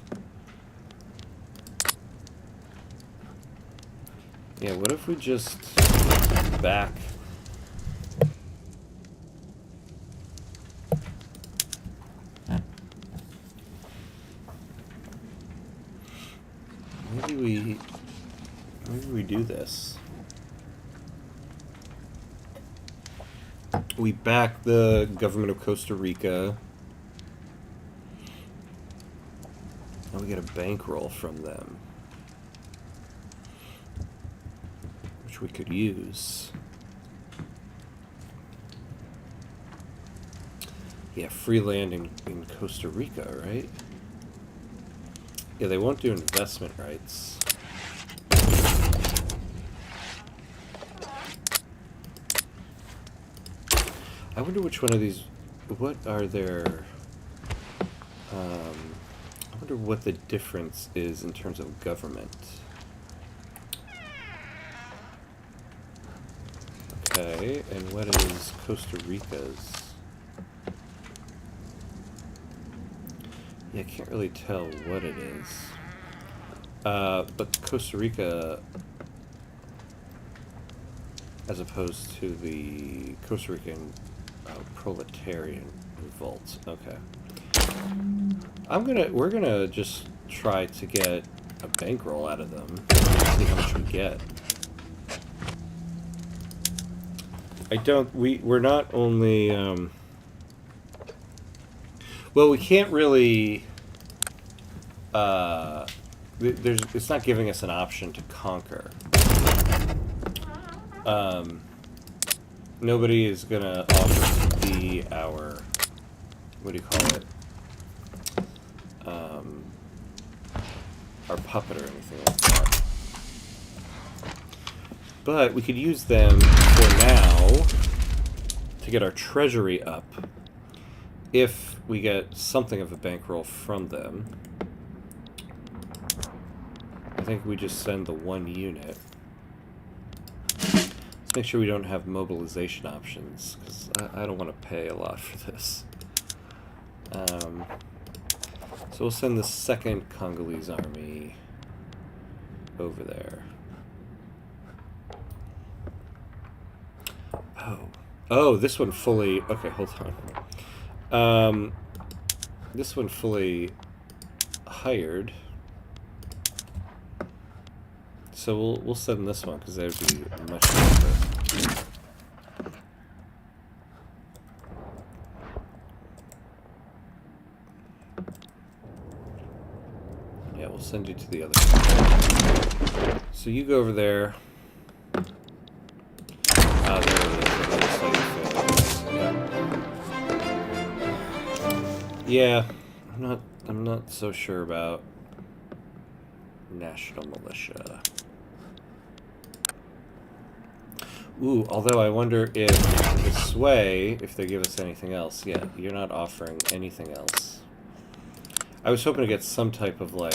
Yeah, what if we just back... Maybe we do this. We back the government of Costa Rica. And we get a bankroll from them, which we could use. Yeah, free land in Costa Rica, right? Yeah, they won't do investment rights. I wonder which one of these... What are their... I wonder what the difference is in terms of government. Okay, and what is Costa Rica's? Yeah, I can't really tell what it is. But Costa Rica, as opposed to the Costa Rican proletarian revolt. Okay. We're gonna just try to get a bankroll out of them. See how much we get. We're not only, well, we can't really, it's not giving us an option to conquer. Nobody is gonna offer to be our, what do you call it? Our puppet or anything like that. But we could use them for now to get our treasury up if we get something of a bankroll from them. I think we just send the one unit. Let's make sure we don't have mobilization options, because I don't want to pay a lot for this. So we'll send the second Congolese army over there. Oh, this one fully... Okay, hold on. This one fully hired. So we'll send this one, because that would be much cheaper. Yeah, we'll send you to the other one. So you go over there. There it is. Yeah, I'm not so sure about national militia. Ooh, although I wonder if the sway, if they give us anything else. Yeah, you're not offering anything else. I was hoping to get some type of, like,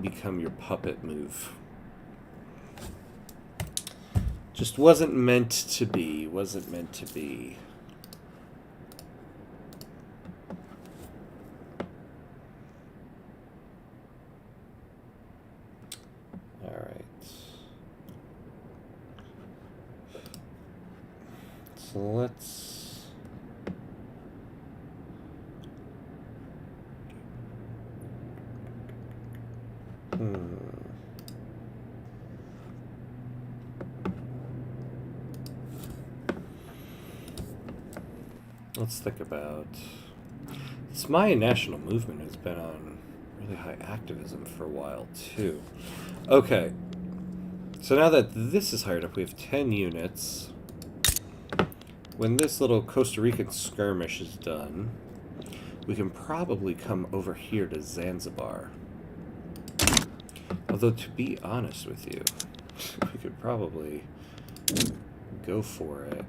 become your puppet move. Just wasn't meant to be. Wasn't meant to be. Alright. So let's... Let's think about... This Mayan national movement has been on really high activism for a while, too. Okay. So now that this is hired up, we have 10 units. When this little Costa Rican skirmish is done, we can probably come over here to Zanzibar. Although, to be honest with you, we could probably go for it.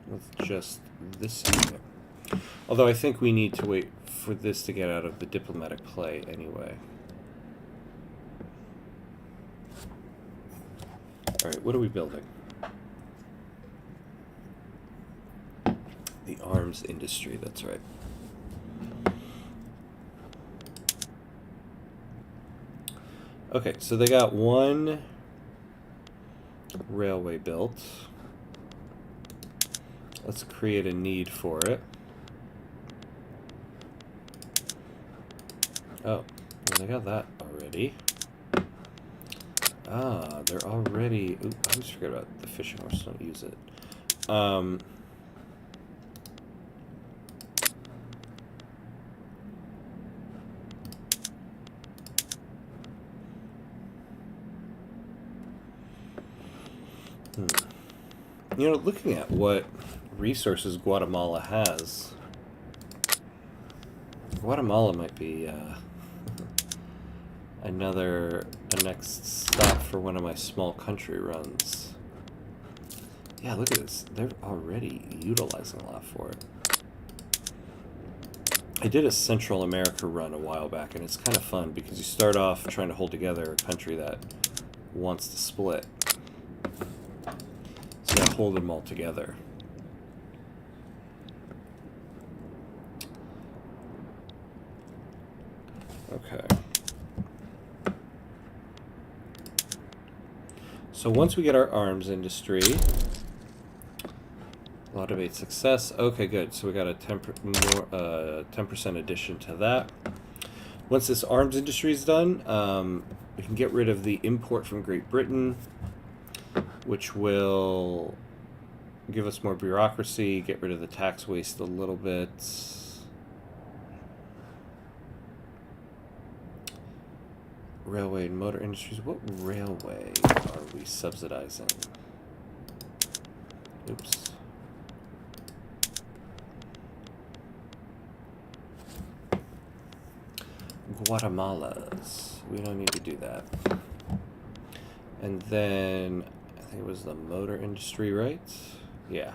With just this unit. Although I think we need to wait for this to get out of the diplomatic play anyway. Alright, what are we building? The arms industry, that's right. Okay, so they got one railway built. Let's create a need for it. Oh, well, they got that already. Ah, they're already... Ooh, I always forget about the fishing horse. Don't use it. You know, looking at what resources Guatemala has, Guatemala might be a next stop for one of my small country runs. Yeah, look at this. They're already utilizing a lot for it. I did a Central America run a while back, and it's kind of fun because you start off trying to hold together a country that wants to split. So you gotta hold them all together. Okay. So once we get our arms industry, automate success. Okay, good. So we got a 10% addition to that. Once this arms industry is done, we can get rid of the import from Great Britain, which will give us more bureaucracy, get rid of the tax waste a little bit. Railway and motor industries. What railway are we subsidizing? Oops. Guatemala's. We don't need to do that. And then I think it was the motor industry, right? Yeah.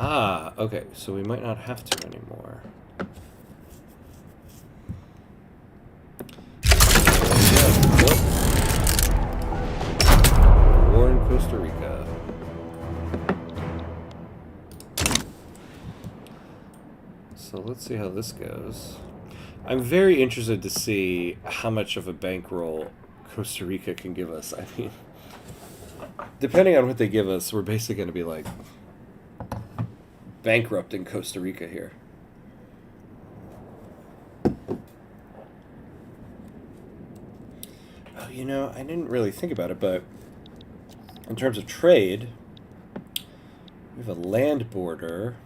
Ah, okay, so we might not have to anymore. War in Costa Rica. So let's see how this goes. I'm very interested to see how much of a bankroll Costa Rica can give us. I mean, depending on what they give us, we're basically going to be like bankrupt in Costa Rica here. Oh, you know, I didn't really think about it, but in terms of trade, we have a land border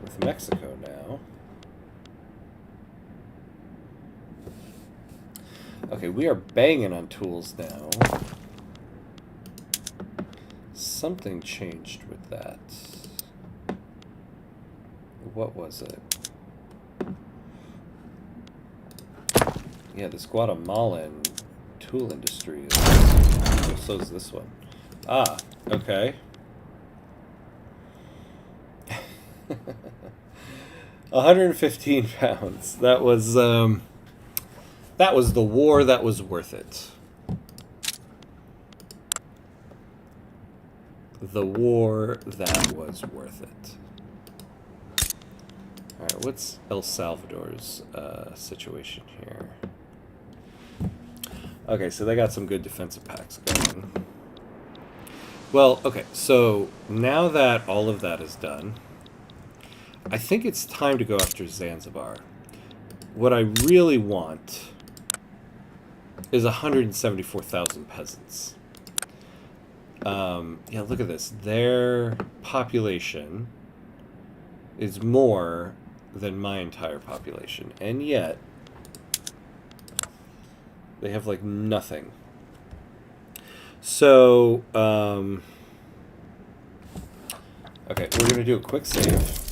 with Mexico now. Okay, we are banging on tools now. Something changed with that. What was it? Yeah, this Guatemalan tool industry is... Oh, so is this one. Ah, okay. 115 pounds. That was the war that was worth it. The war that was worth it. Alright, what's El Salvador's situation here? Okay, so they got some good defensive packs going. Well, okay, so now that all of that is done, I think it's time to go after Zanzibar. What I really want is 174,000 peasants. Yeah, look at this. Their population is more than my entire population, and yet they have like nothing. So, okay, we're gonna do a quick save.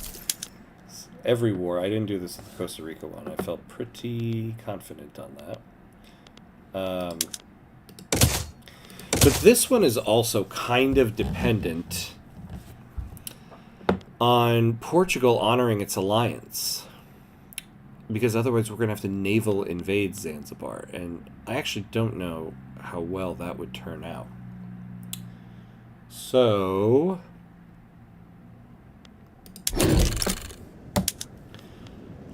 Every war, I didn't do this with the Costa Rica one. I felt pretty confident on that. But this one is also kind of dependent on Portugal honoring its alliance. Because otherwise we're going to have to naval invade Zanzibar. And I actually don't know how well that would turn out. So...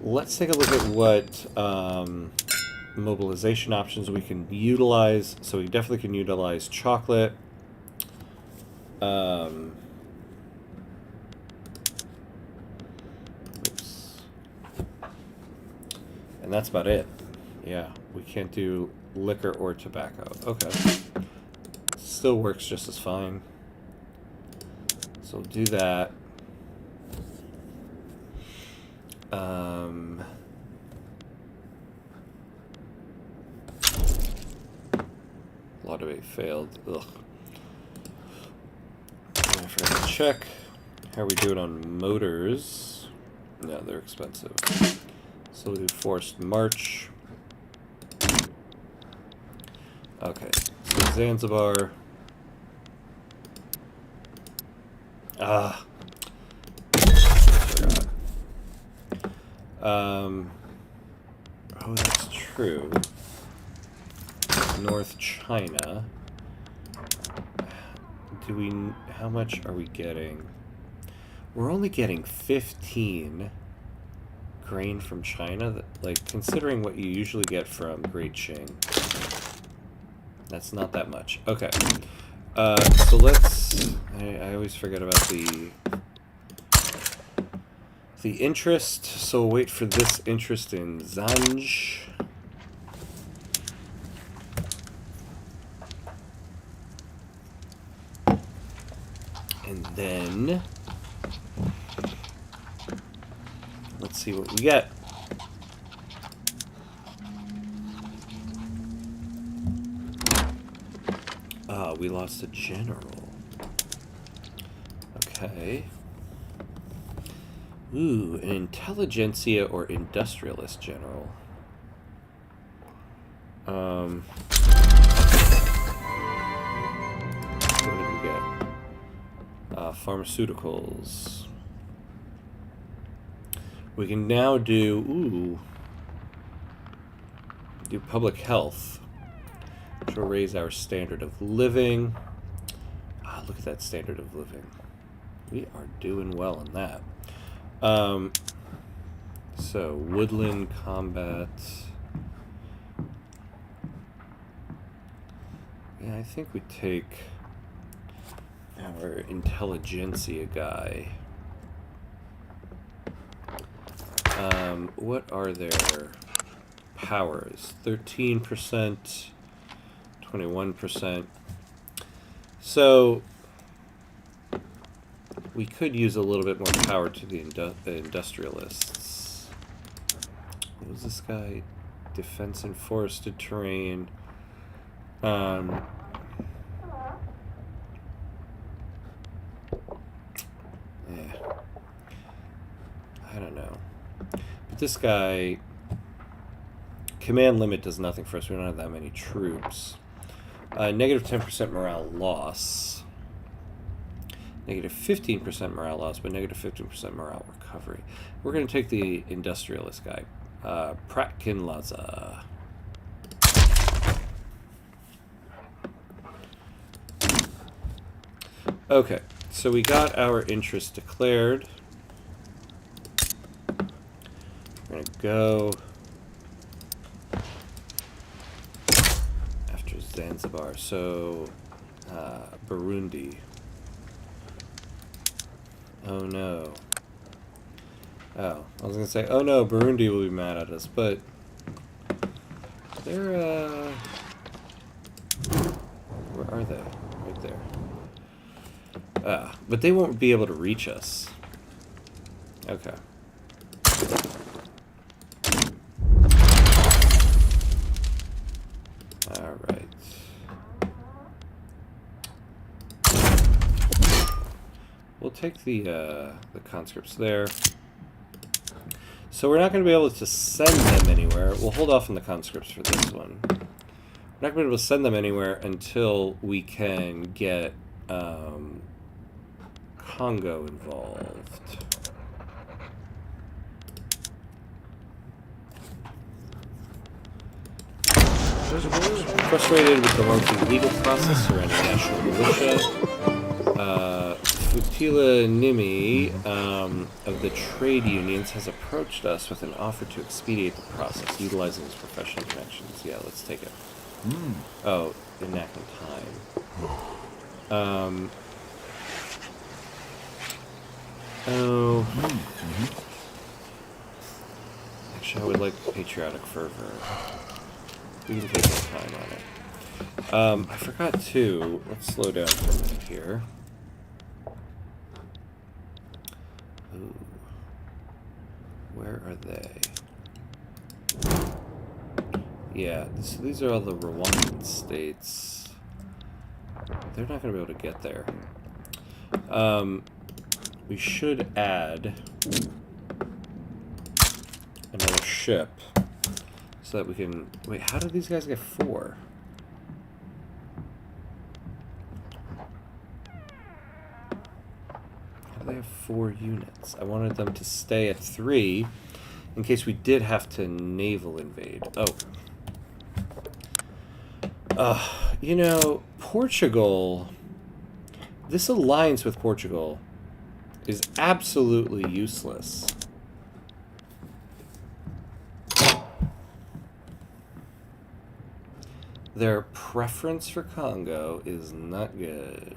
let's take a look at what mobilization options we can utilize. So we definitely can utilize chocolate. Oops. And that's about it. Yeah, we can't do liquor or tobacco. Okay. Still works just as fine. So we'll do that. A lot of it failed. Ugh. I forgot to check. How are we doing on motors? No, they're expensive. So we'll do forced march. Okay, so Zanzibar. Ah. Forgot. Oh, that's true. North China. Do we... how much are we getting? We're only getting 15 grain from China. Like, considering what you usually get from Great Qing. That's not that much. Okay. So let's... I always forget about the interest. So we'll wait for this interest in Zanj. And then... let's see what we get. We lost a general. Okay. Ooh, an intelligentsia or industrialist general. What did we get? Pharmaceuticals. We can now do public health, which will raise our standard of living. Look at that standard of living. We are doing well in that. So woodland combat. Yeah, I think we take our intelligentsia guy. What are their powers? 13%, 21%. So we could use a little bit more power to the industrialists. What was this guy? Defense in forested terrain. Yeah. I don't know. But this guy, command limit does nothing for us. We don't have that many troops. Negative 10% morale loss. Negative 15% morale loss, but negative 15% morale recovery. We're going to take the industrialist guy. Pratkin Laza. Okay, so we got our interest declared. We're going to go after Zanzibar. So, Burundi. Oh no. Oh, I was gonna say, oh no, Burundi will be mad at us, but they're, where are they? Right there. But they won't be able to reach us. Okay. Alright. We'll take the conscripts there. So we're not going to be able to send them anywhere. We'll hold off on the conscripts for this one. We're not going to be able to send them anywhere until we can get Kongo involved. Frustrated with the lengthy legal process surrounding national militia. Futila Nimi of the trade unions has approached us with an offer to expedite the process, utilizing his professional connections. Yeah, let's take it. Oh, enacting time. Actually, I would like patriotic fervor. We can take some time on it. I forgot to... Let's slow down for a minute here. Ooh. Where are they? Yeah, so these are all the Rwandan states. They're not going to be able to get there. We should add another ship so that we can... Wait, how did these guys get 4? How do they have 4 units? I wanted them to stay at 3 in case we did have to naval invade. Oh. You know, Portugal... This alliance with Portugal is absolutely useless. Their preference for Kongo is not good.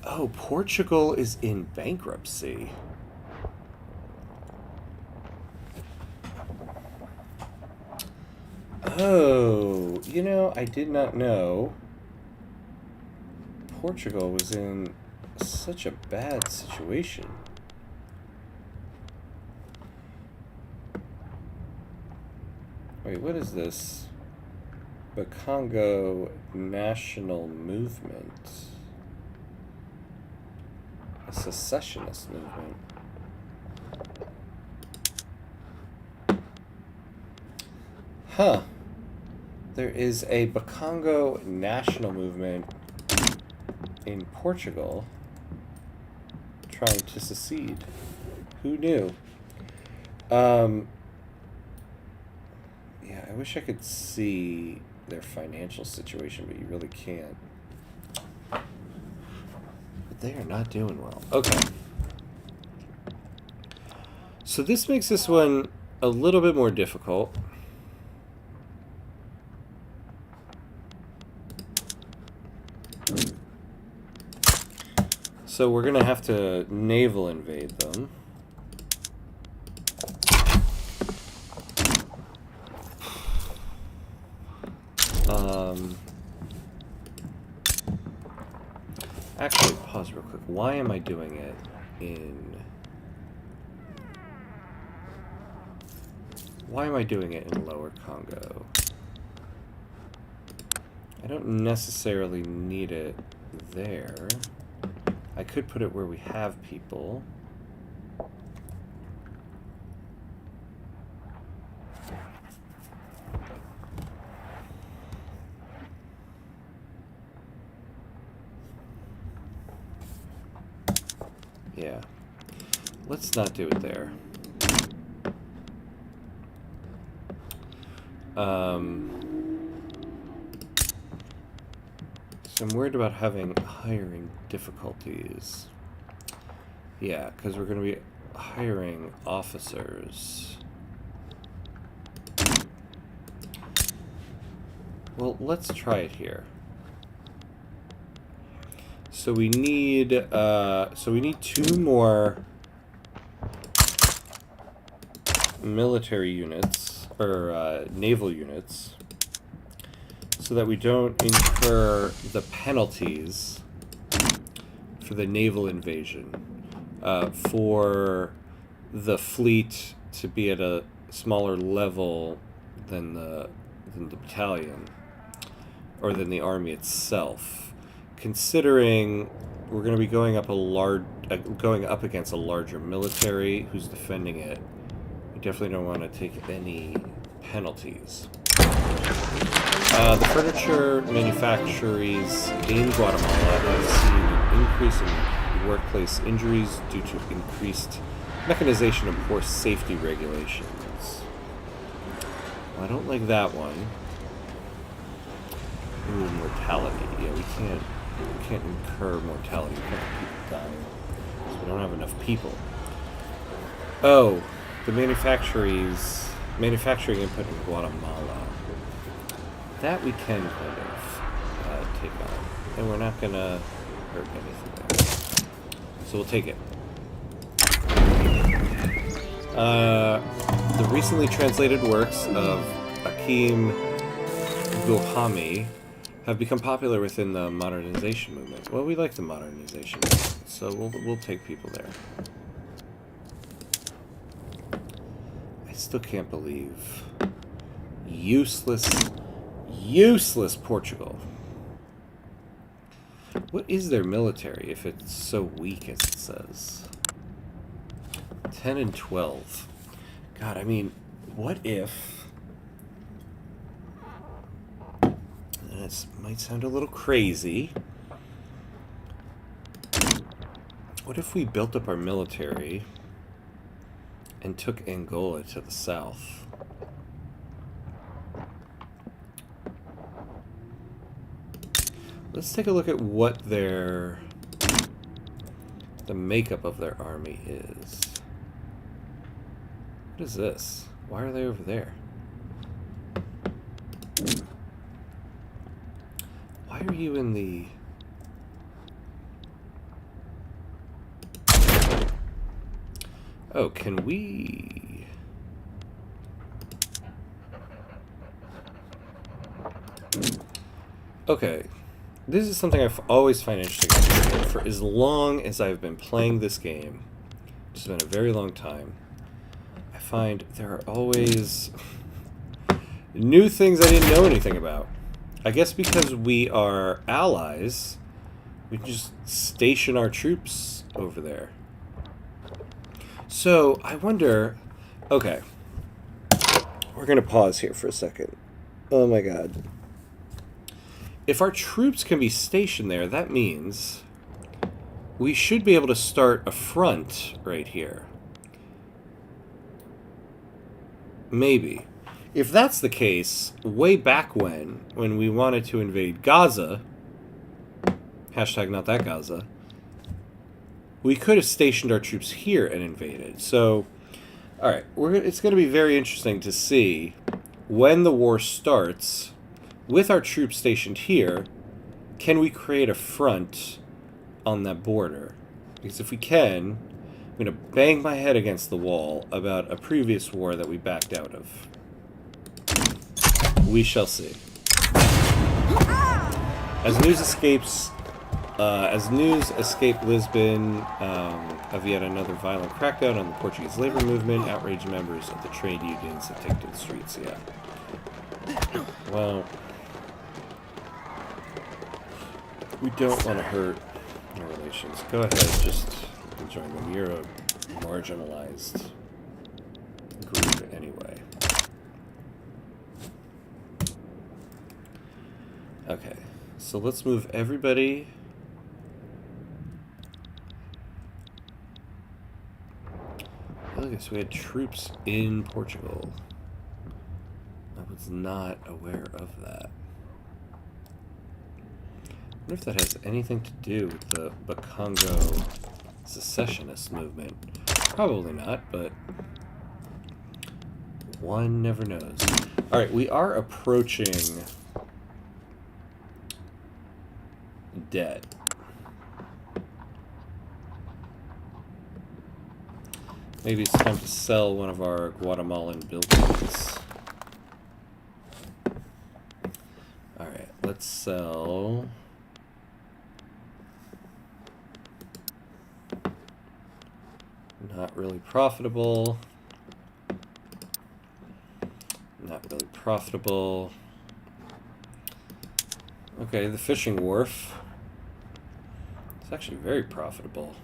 Oh, Portugal is in bankruptcy. Oh, you know, I did not know Portugal was in such a bad situation. Wait, what is this? The Kongo National Movement. A secessionist movement. Huh. There is a Bakongo national movement in Portugal trying to secede. Who knew? Yeah, I wish I could see their financial situation, but you really can't. But they are not doing well. Okay. So this makes this one a little bit more difficult. So we're going to have to naval invade them. Actually, pause real quick. Why am I doing it in... Why am I doing it in Lower Congo? I don't necessarily need it there. I could put it where we have people. Yeah. Let's not do it there. So I'm worried about having hiring difficulties. Yeah, because we're going to be hiring officers. Well, let's try it here. So we need 2 more military units, or naval units, so that we don't incur the penalties for the naval invasion, for the fleet to be at a smaller level than the battalion, or than the army itself. Considering we're going to be going up against a larger military who's defending it, we definitely don't want to take any penalties. The furniture manufacturers in Guatemala have seen an increase in workplace injuries due to increased mechanization and poor safety regulations. Well, I don't like that one. Ooh, mortality. Yeah, we can't incur mortality. We can't have people dying. So we don't have enough people. Oh, the manufacturing input in Guatemala. That we can kind of take on. And we're not going to hurt anything there. So we'll take it. The recently translated works of Akim Gohami have become popular within the modernization movement. Well, we like the modernization movement, so we'll take people there. I still can't believe useless Portugal. What is their military if it's so weak as it says? 10 and 12. God, I mean, what if... This might sound a little crazy. What if we built up our military and took Angola to the south? Let's take a look at what the makeup of their army is. What is this? Why are they over there? Why are you in the... Oh, can we... Okay. This is something I've always found interesting. For as long as I've been playing this game, which has been a very long time, I find there are always new things I didn't know anything about. I guess because we are allies, we can just station our troops over there. So, I wonder... Okay. We're going to pause here for a second. Oh my god. If our troops can be stationed there, that means we should be able to start a front right here. Maybe. If that's the case, way back when we wanted to invade Gaza, hashtag not that Gaza, we could have stationed our troops here and invaded. So, alright, it's going to be very interesting to see when the war starts, with our troops stationed here, can we create a front on that border? Because if we can, I'm going to bang my head against the wall about a previous war that we backed out of. We shall see. As news escaped Lisbon of yet another violent crackdown on the Portuguese labor movement, outraged members of the trade unions have taken to the streets. Yeah. Well, we don't want to hurt our relations. Go ahead, just join them. You're a marginalized group anyway. Okay, so let's move everybody. Okay, so we had troops in Portugal. I was not aware of that. I wonder if that has anything to do with the Kongo secessionist movement. Probably not, but one never knows. Alright, we are approaching debt. Maybe it's time to sell one of our Guatemalan buildings. Alright, let's sell... Not really profitable. Not really profitable. Okay, the fishing wharf. It's actually very profitable.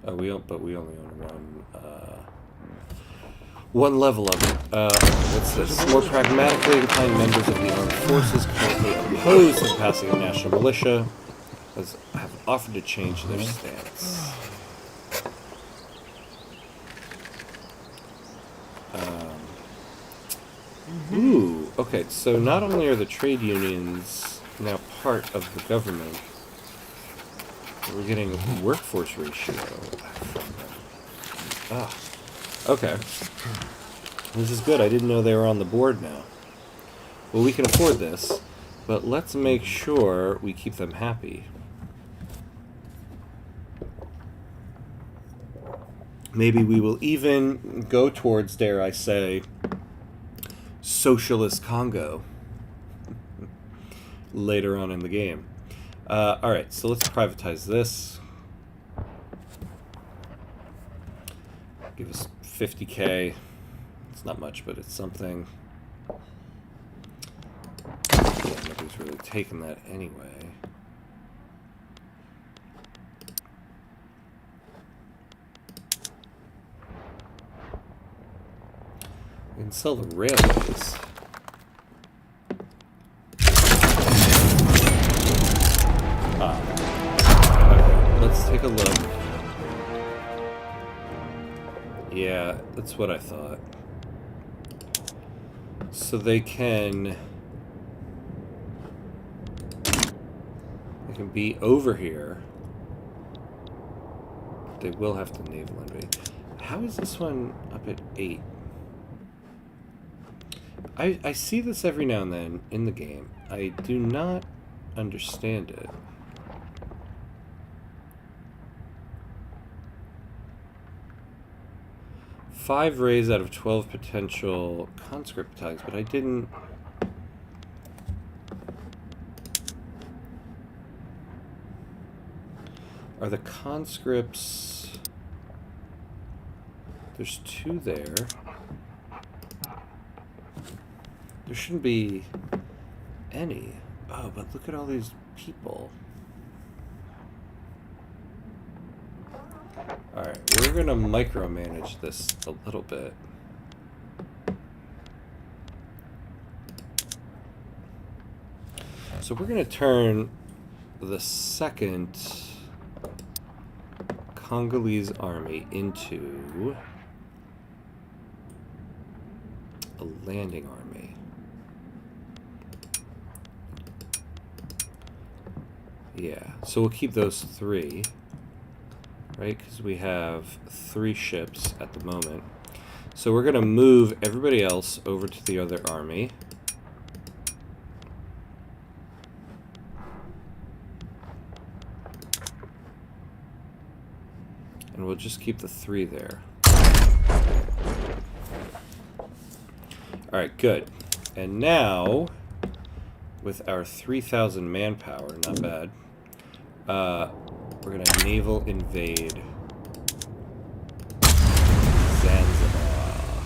Oh, we only own one level of it. What's this? More pragmatically inclined members of the armed forces currently opposed to the passing of national militia have offered to change their stance. Ooh, okay, so not only are the trade unions now part of the government, we're getting a workforce ratio from them. Ah, okay. This is good. I didn't know they were on the board now. Well, we can afford this, but let's make sure we keep them happy. Maybe we will even go towards, dare I say, socialist Kongo later on in the game. Alright, so let's privatize this. Give us 50k. It's not much, but it's something. Yeah, nobody's really taken that anyway. We can sell the railways. Okay, let's take a look. Yeah, that's what I thought. So they can be over here. They will have to naval invade. How is this one up at 8? I see this every now and then in the game. I do not understand it. Five rays out of 12 potential conscript battalions, but I didn't... Are the conscripts... There's 2 there. There shouldn't be any. Oh, but look at all these people. Alright, we're going to micromanage this a little bit. So we're going to turn the second Congolese army into a landing army. Yeah, so we'll keep those 3, right? Because we have 3 ships at the moment. So we're going to move everybody else over to the other army. And we'll just keep the 3 there. Alright, good. And now, with our 3,000 manpower, not bad, we're going to naval invade Zanzibar.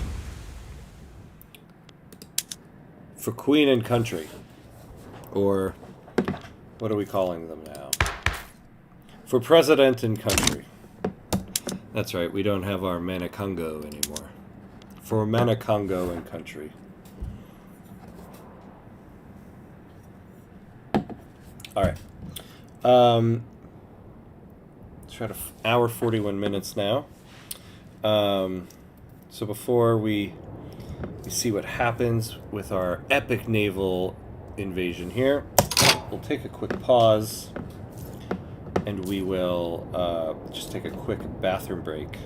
For Queen and Country. Or, what are we calling them now? For President and Country. That's right, we don't have our Manikongo anymore. For Manikongo and Country. Alright. Let's try to hour 41 minutes now. So before we see what happens with our epic naval invasion here, we'll take a quick pause and we will just take a quick bathroom break.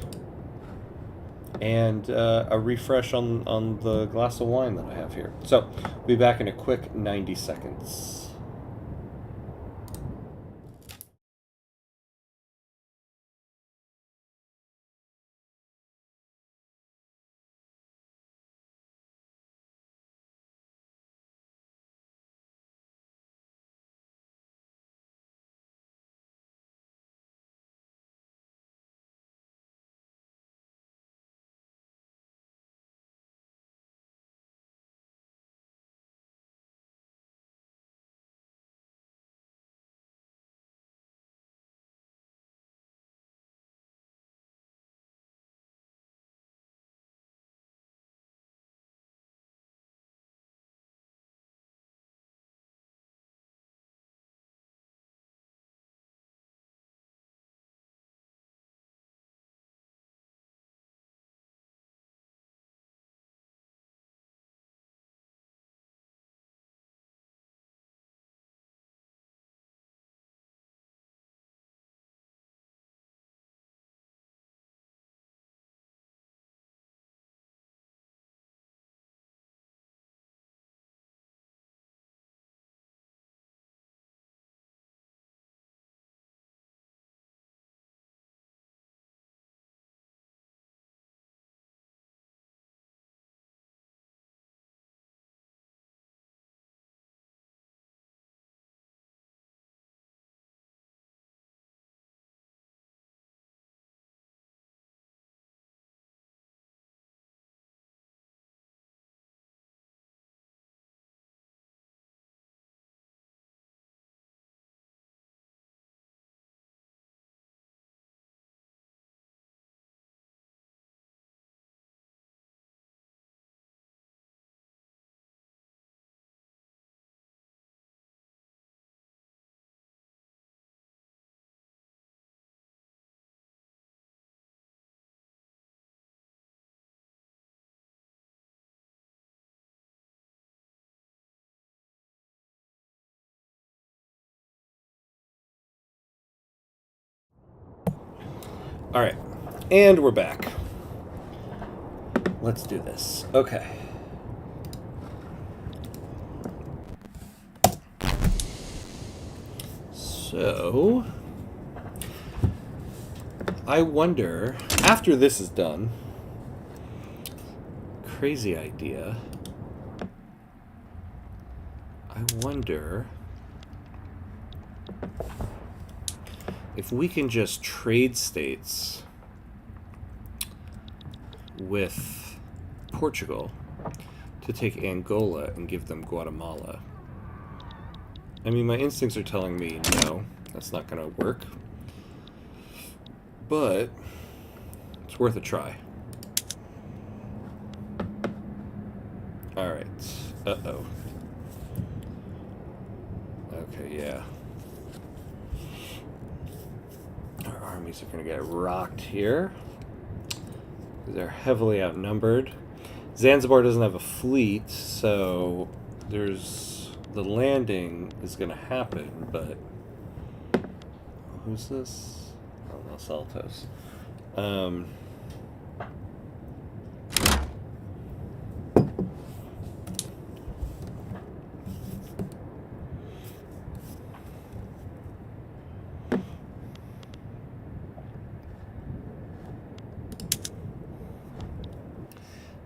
and a refresh on the glass of wine that I have here. So, we'll be back in a quick 90 seconds. All right, and we're back. Let's do this. Okay. So, I wonder, after this is done, crazy idea, I wonder if we can just trade states with Portugal to take Angola and give them Guatemala. I mean, my instincts are telling me no, that's not going to work. But it's worth a try. Alright. Uh-oh. Okay, yeah. Our armies are going to get rocked here. They're heavily outnumbered. Zanzibar doesn't have a fleet, so the landing is going to happen, but who's this? Oh, Los Altos.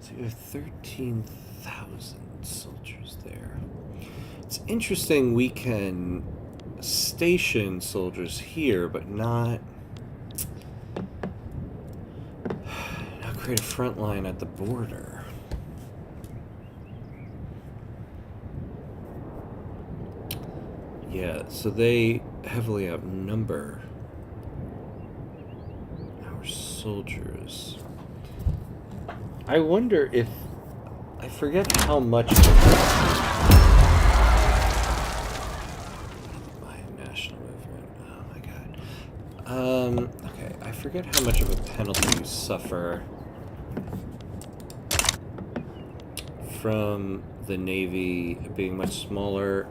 So you have 13,000 soldiers there. It's interesting we can station soldiers here, but not create a front line at the border. Yeah, so they heavily outnumber our soldiers. I wonder if... I forget how much... My national movement. Oh my god. Okay, I forget how much of a penalty you suffer from the Navy being much smaller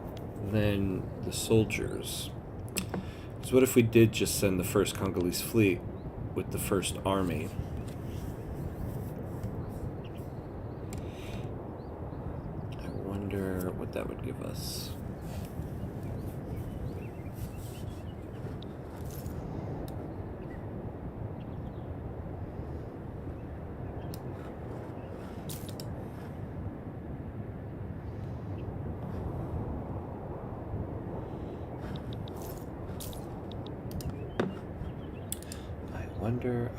than the soldiers. So what if we did just send the first Congolese fleet with the first army? what that would give us. I wonder.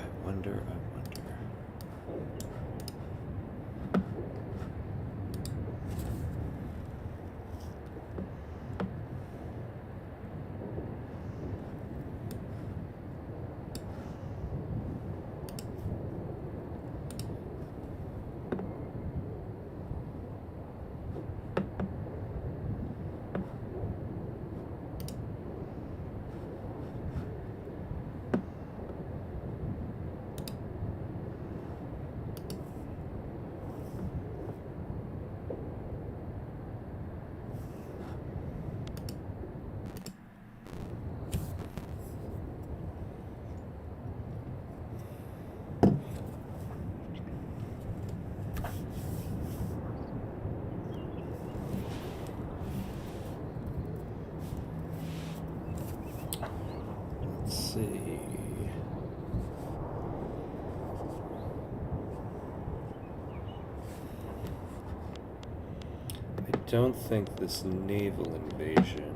See. I don't think this naval invasion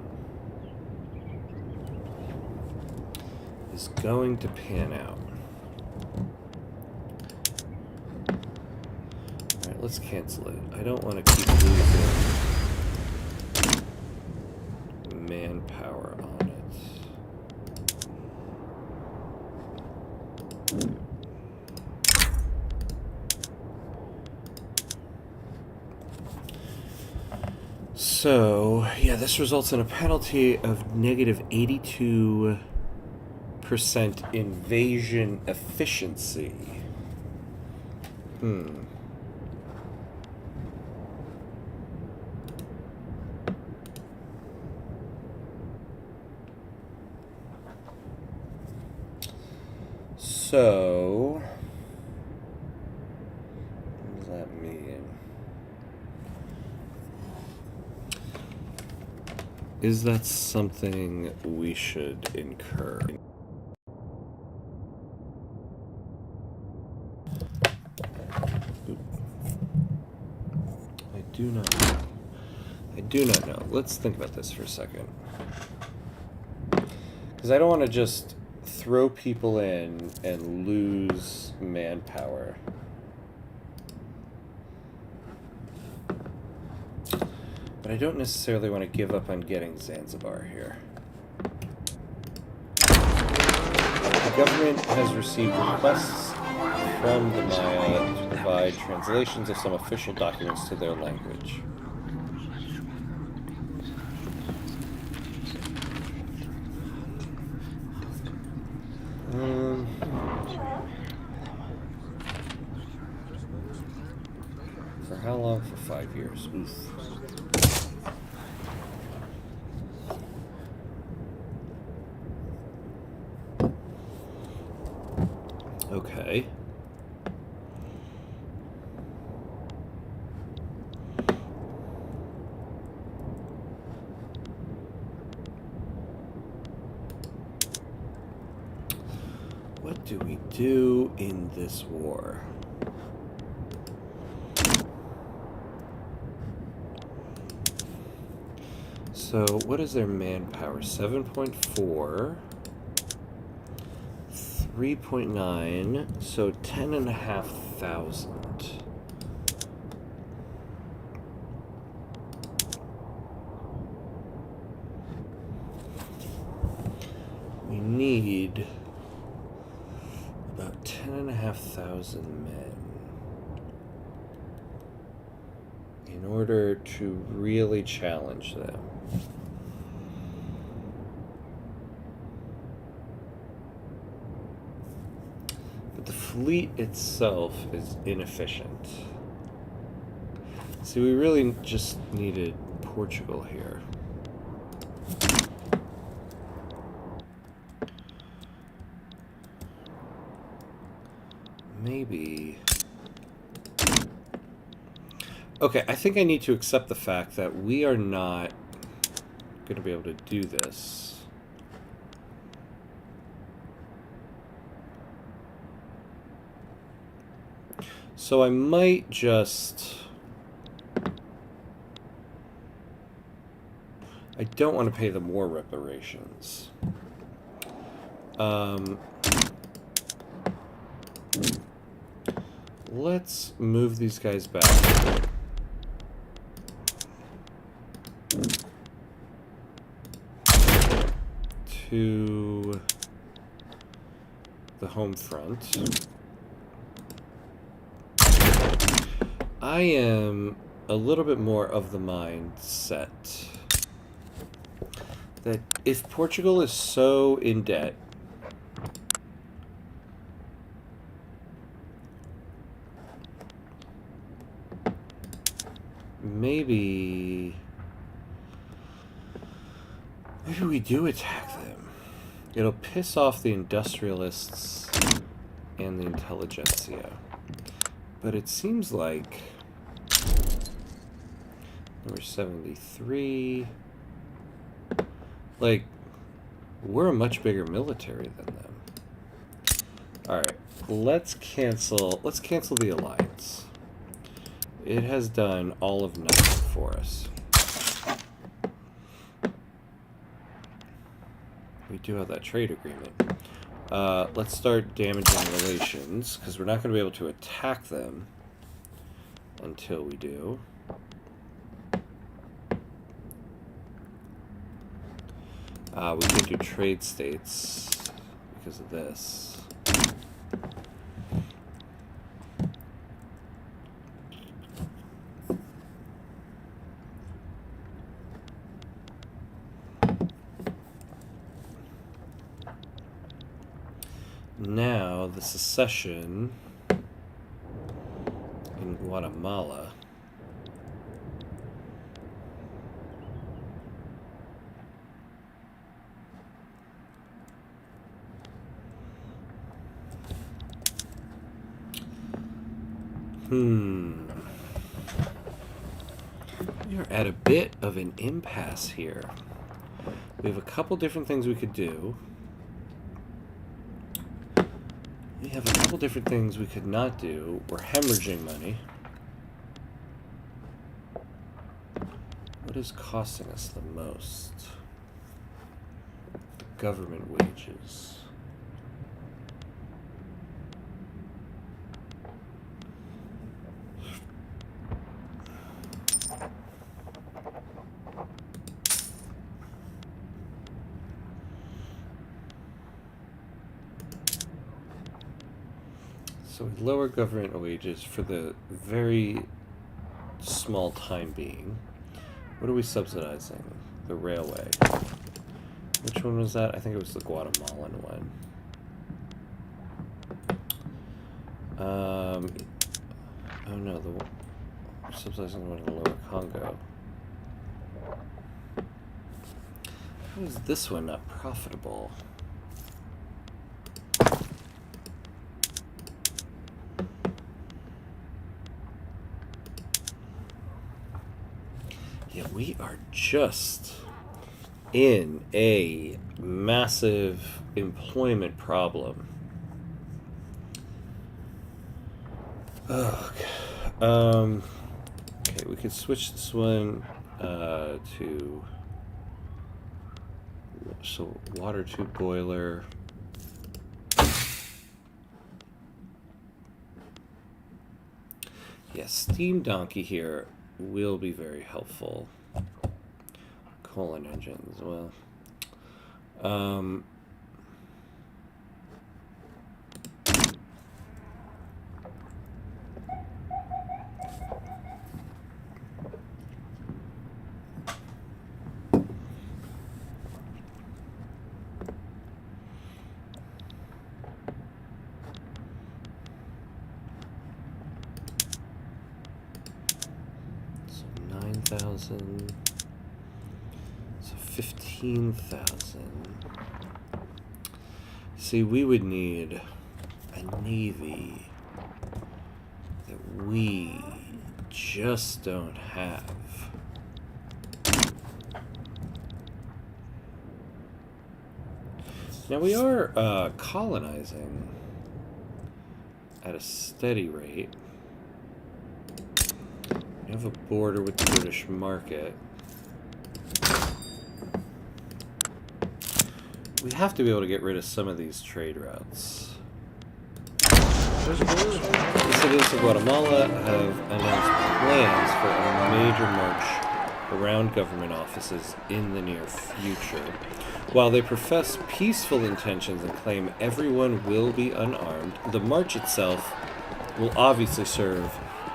is going to pan out. Alright, let's cancel it. I don't want to keep losing manpower on it. So, yeah, this results in a penalty of negative 82% invasion efficiency. So, what does that mean? Is that something we should incur? I do not know. I do not know. Let's think about this for a second. Because I don't want to just throw people in and lose manpower. But I don't necessarily want to give up on getting Zanzibar here. The government has received requests from the Maya to provide translations of some official documents to their language. For how long? For 5 years. Oof. Okay. What do we do in this war? So, what is their manpower? 7.4. 3.9, so 10,500. We need about 10,500 men in order to really challenge them. The fleet itself is inefficient. See, we really just needed Portugal here. Maybe. Okay, I think I need to accept the fact that we are not going to be able to do this. So I might just... I don't want to pay them war reparations. Let's move these guys back. To the home front. I am a little bit more of the mindset that if Portugal is so in debt, maybe we do attack them. It'll piss off the industrialists and the intelligentsia. But it seems like number 73, like, we're a much bigger military than them. Alright, let's cancel the alliance. It has done all of nothing for us. We do have that trade agreement. Let's start damaging relations, because we're not going to be able to attack them until we do. We can do trade states because of this. Now, the secession in Guatemala. We're at a bit of an impasse here. We have a couple different things we could do. We have a couple different things we could not do. We're hemorrhaging money. What is costing us the most? Government wages. So we lower government wages for the very small time being. What are we subsidizing? The railway. Which one was that? I think it was the Guatemalan one. Oh no, we're subsidizing the one in the lower Congo. How is this one not profitable? Yeah, we are just in a massive employment problem. Ugh. Okay, we could switch this one to water tube boiler. Yeah, steam donkey here will be very helpful. Colon engine as well. So 9,000. So 15,000. See, we would need a navy that we just don't have. Now we are colonizing at a steady rate. We have a border with the British market. We have to be able to get rid of some of these trade routes. The citizens of Guatemala have announced plans for a major march around government offices in the near future. While they profess peaceful intentions and claim everyone will be unarmed, the march itself will obviously serve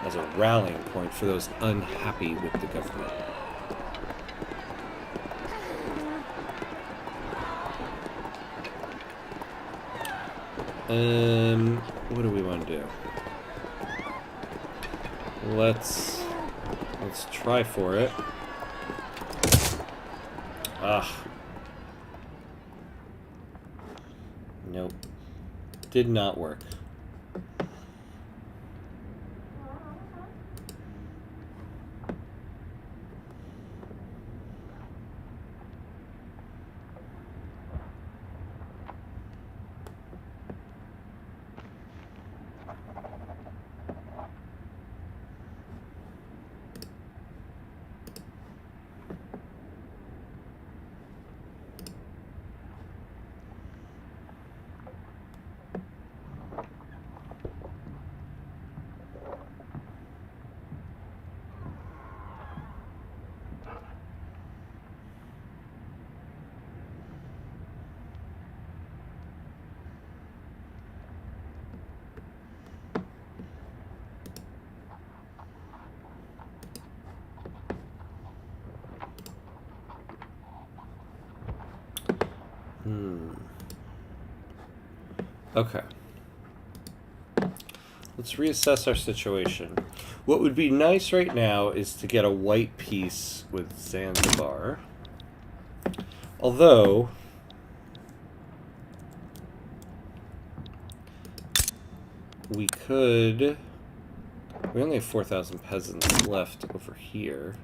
as a rallying point for those unhappy with the government. What do we want to do? Let's try for it. Nope. Did not work. Okay. Let's reassess our situation. What would be nice right now is to get a white peace with Zanzibar. Although, we could... We only have 4,000 peasants left over here.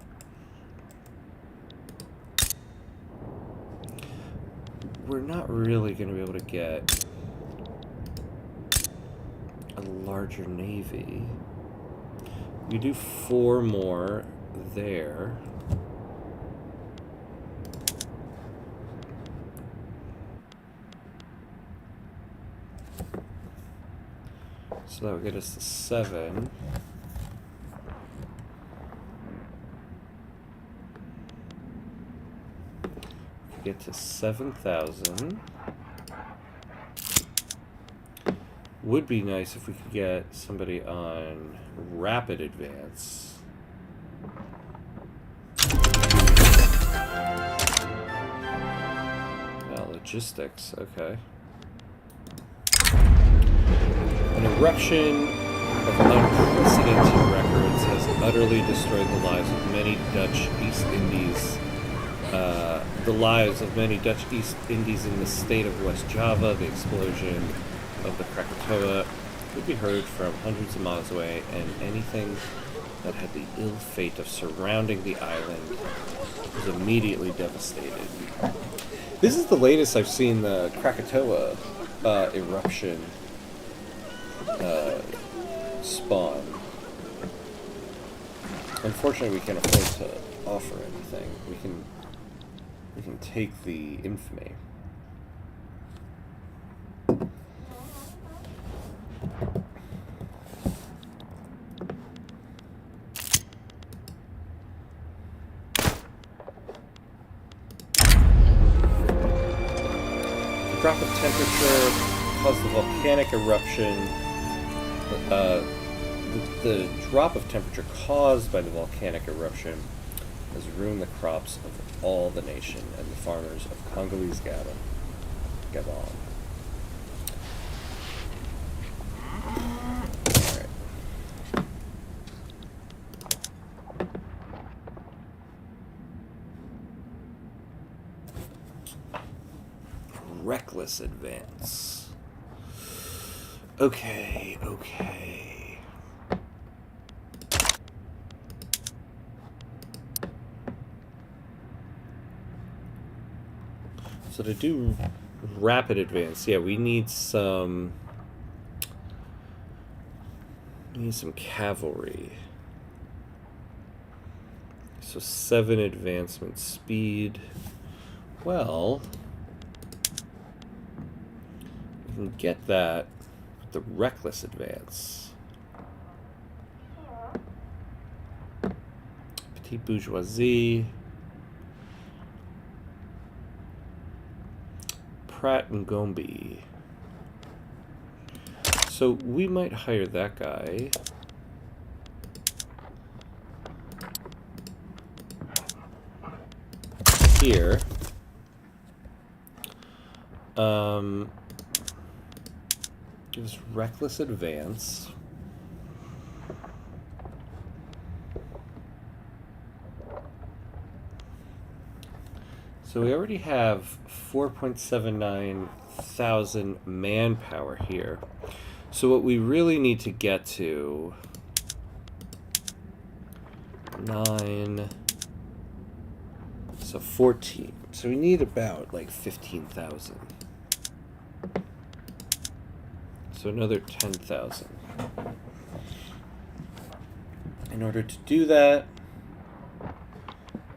We're not really going to be able to get a larger navy. We do 4 more there. So that would get us to 7. Get to 7,000. Would be nice if we could get somebody on rapid advance. Logistics, okay. An eruption of unprecedented records has utterly destroyed the lives of many Dutch East Indies. In the state of West Java. The explosion of the Krakatoa could be heard from hundreds of miles away, and anything that had the ill fate of surrounding the island was immediately devastated. This is the latest I've seen the Krakatoa eruption spawn. Unfortunately, we can't afford to offer anything. We can take the infamy. The drop of temperature caused the volcanic eruption. The drop of temperature caused by the volcanic eruption has ruined the crops of all the nation and the farmers of Congolese Gabon. Alright. Reckless advance. Okay. So to do rapid advance, yeah, we need some cavalry. So 7 advancement speed. Well, we can get that with the reckless advance. Petite bourgeoisie. Pratt and Gombe. So we might hire that guy. Here. Give us reckless advance. So we already have 4.79 thousand manpower here. So what we really need to get to 9, so 14. So we need about like 15,000. So another 10,000. In order to do that,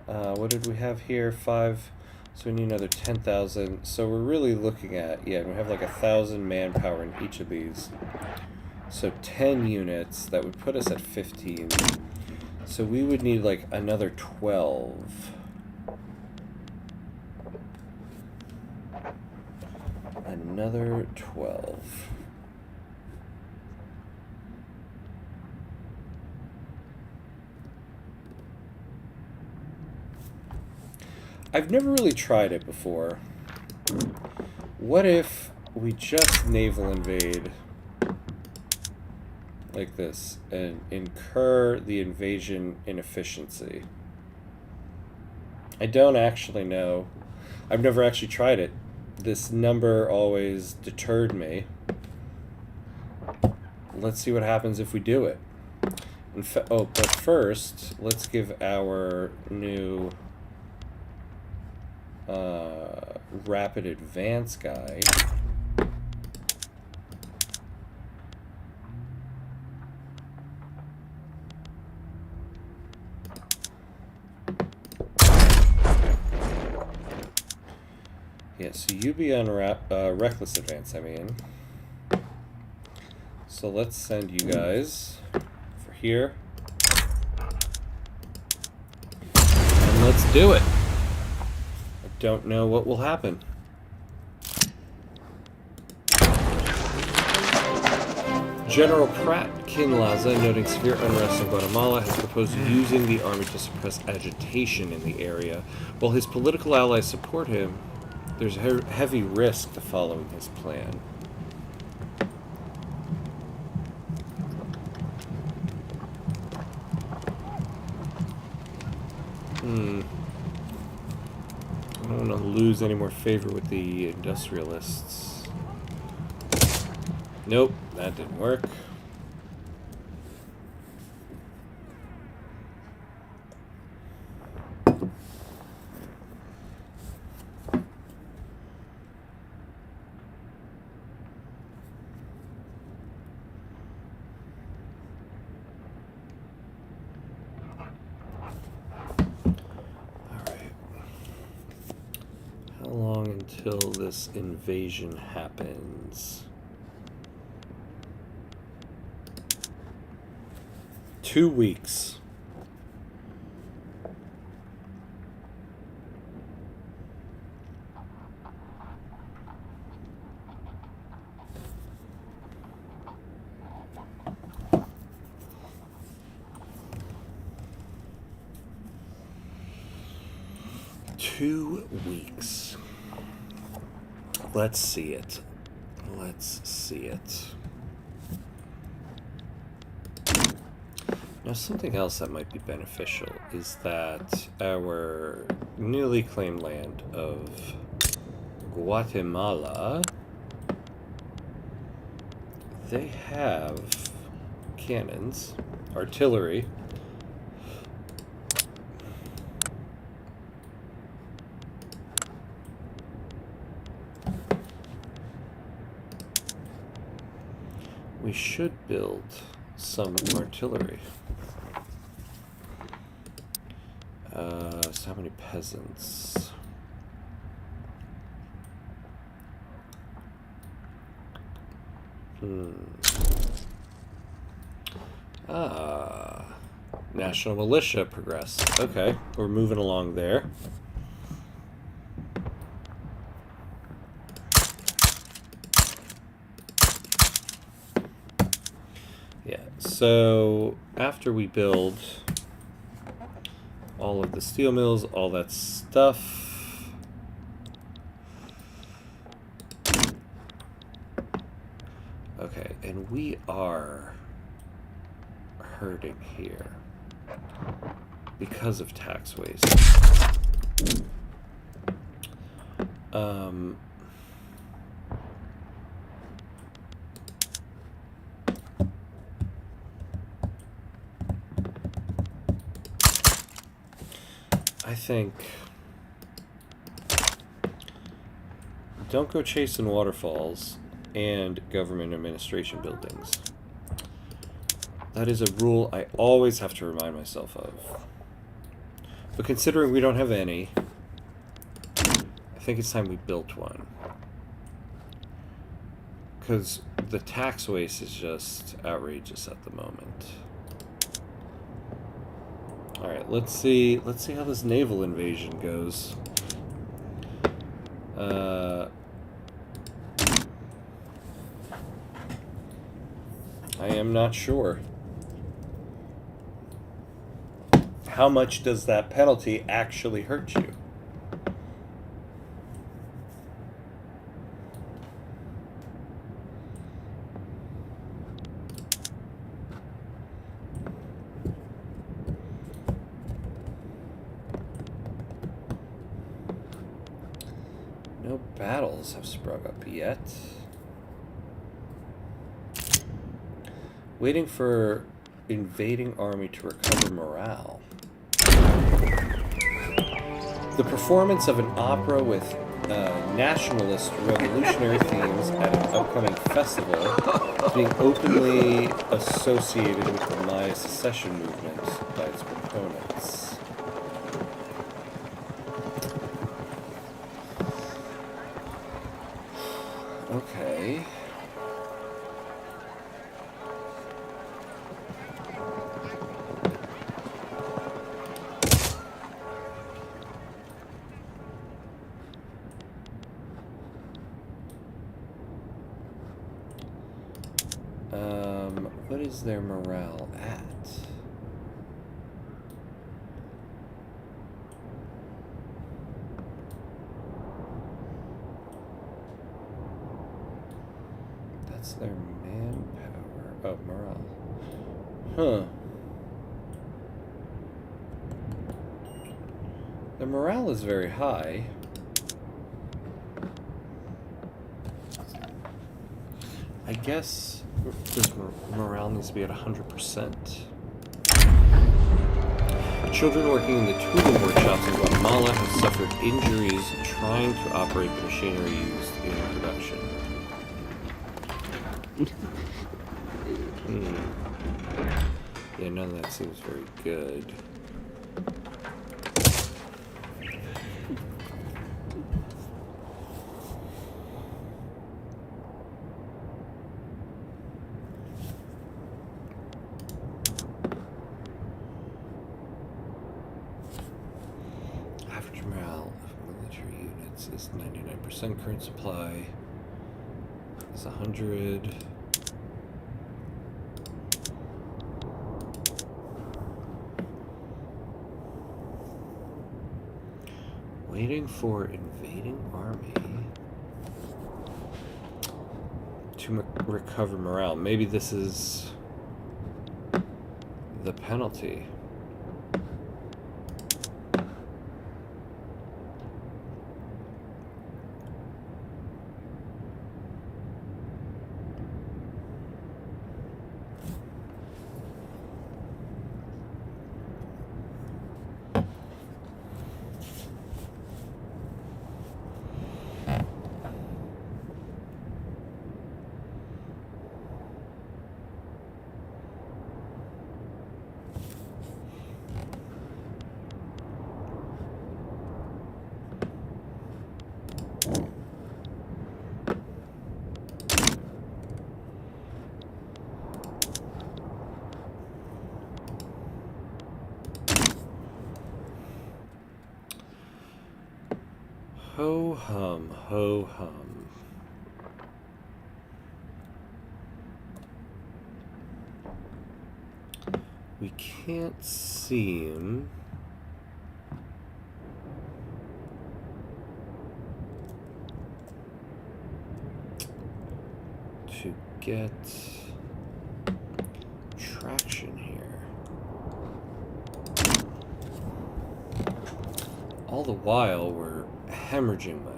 what did we have here? 5. So we need another 10,000. So we're really looking at, we have like 1,000 manpower in each of these. So 10 units, that would put us at 15. So we would need like another 12. Another 12. I've never really tried it before. What if we just naval invade like this and incur the invasion inefficiency? I don't actually know. I've never actually tried it. This number always deterred me. Let's see what happens if we do it. But first, let's give our new rapid advance guy so you be on reckless advance, I mean. So let's send you guys for here. And let's do it. I don't know what will happen. General Pratt Kinlaza, noting severe unrest in Guatemala, has proposed using the army to suppress agitation in the area. While his political allies support him, there's heavy risk to following his plan. I don't want to lose any more favor with the industrialists. Nope, that didn't work. Until this invasion happens. 2 weeks. Let's see it. Let's see it. Now, something else that might be beneficial is that our newly claimed land of Guatemala, they have cannons, artillery, we should build some artillery. So how many peasants? National militia progress. Okay, we're moving along there. Yeah, so after we build all of the steel mills, all that stuff, okay, and we are hurting here because of tax waste. I think don't go chasing waterfalls and government administration buildings. That is a rule I always have to remind myself of. But considering we don't have any, I think it's time we built one. Because the tax waste is just outrageous at the moment. Alright, let's see how this naval invasion goes. I am not sure. How much does that penalty actually hurt you? No battles have sprung up yet. Waiting for invading army to recover morale. The performance of an opera with nationalist revolutionary themes at an upcoming festival is being openly associated with the Maya secession movement by its proponents. Okay. What is their morale at? That's their manpower. Oh, morale. Huh. Their morale is very high. I guess this morale needs to be at 100%. Children working in the tooling workshops in Guatemala have suffered injuries trying to operate the machinery used in production. Yeah, none of that seems very good. Average morale of military units is 99%. Current supply is 100. Waiting for invading army to recover morale. Maybe this is the penalty. Ho hum, ho hum. We can't seem to get traction here. All the while, we're hemorrhaging money.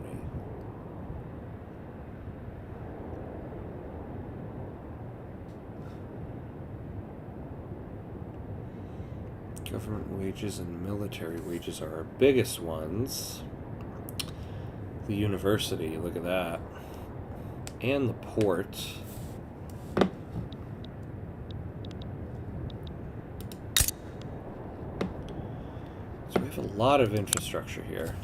Government wages and military wages are our biggest ones. The university, look at that. And the port. So we have a lot of infrastructure here.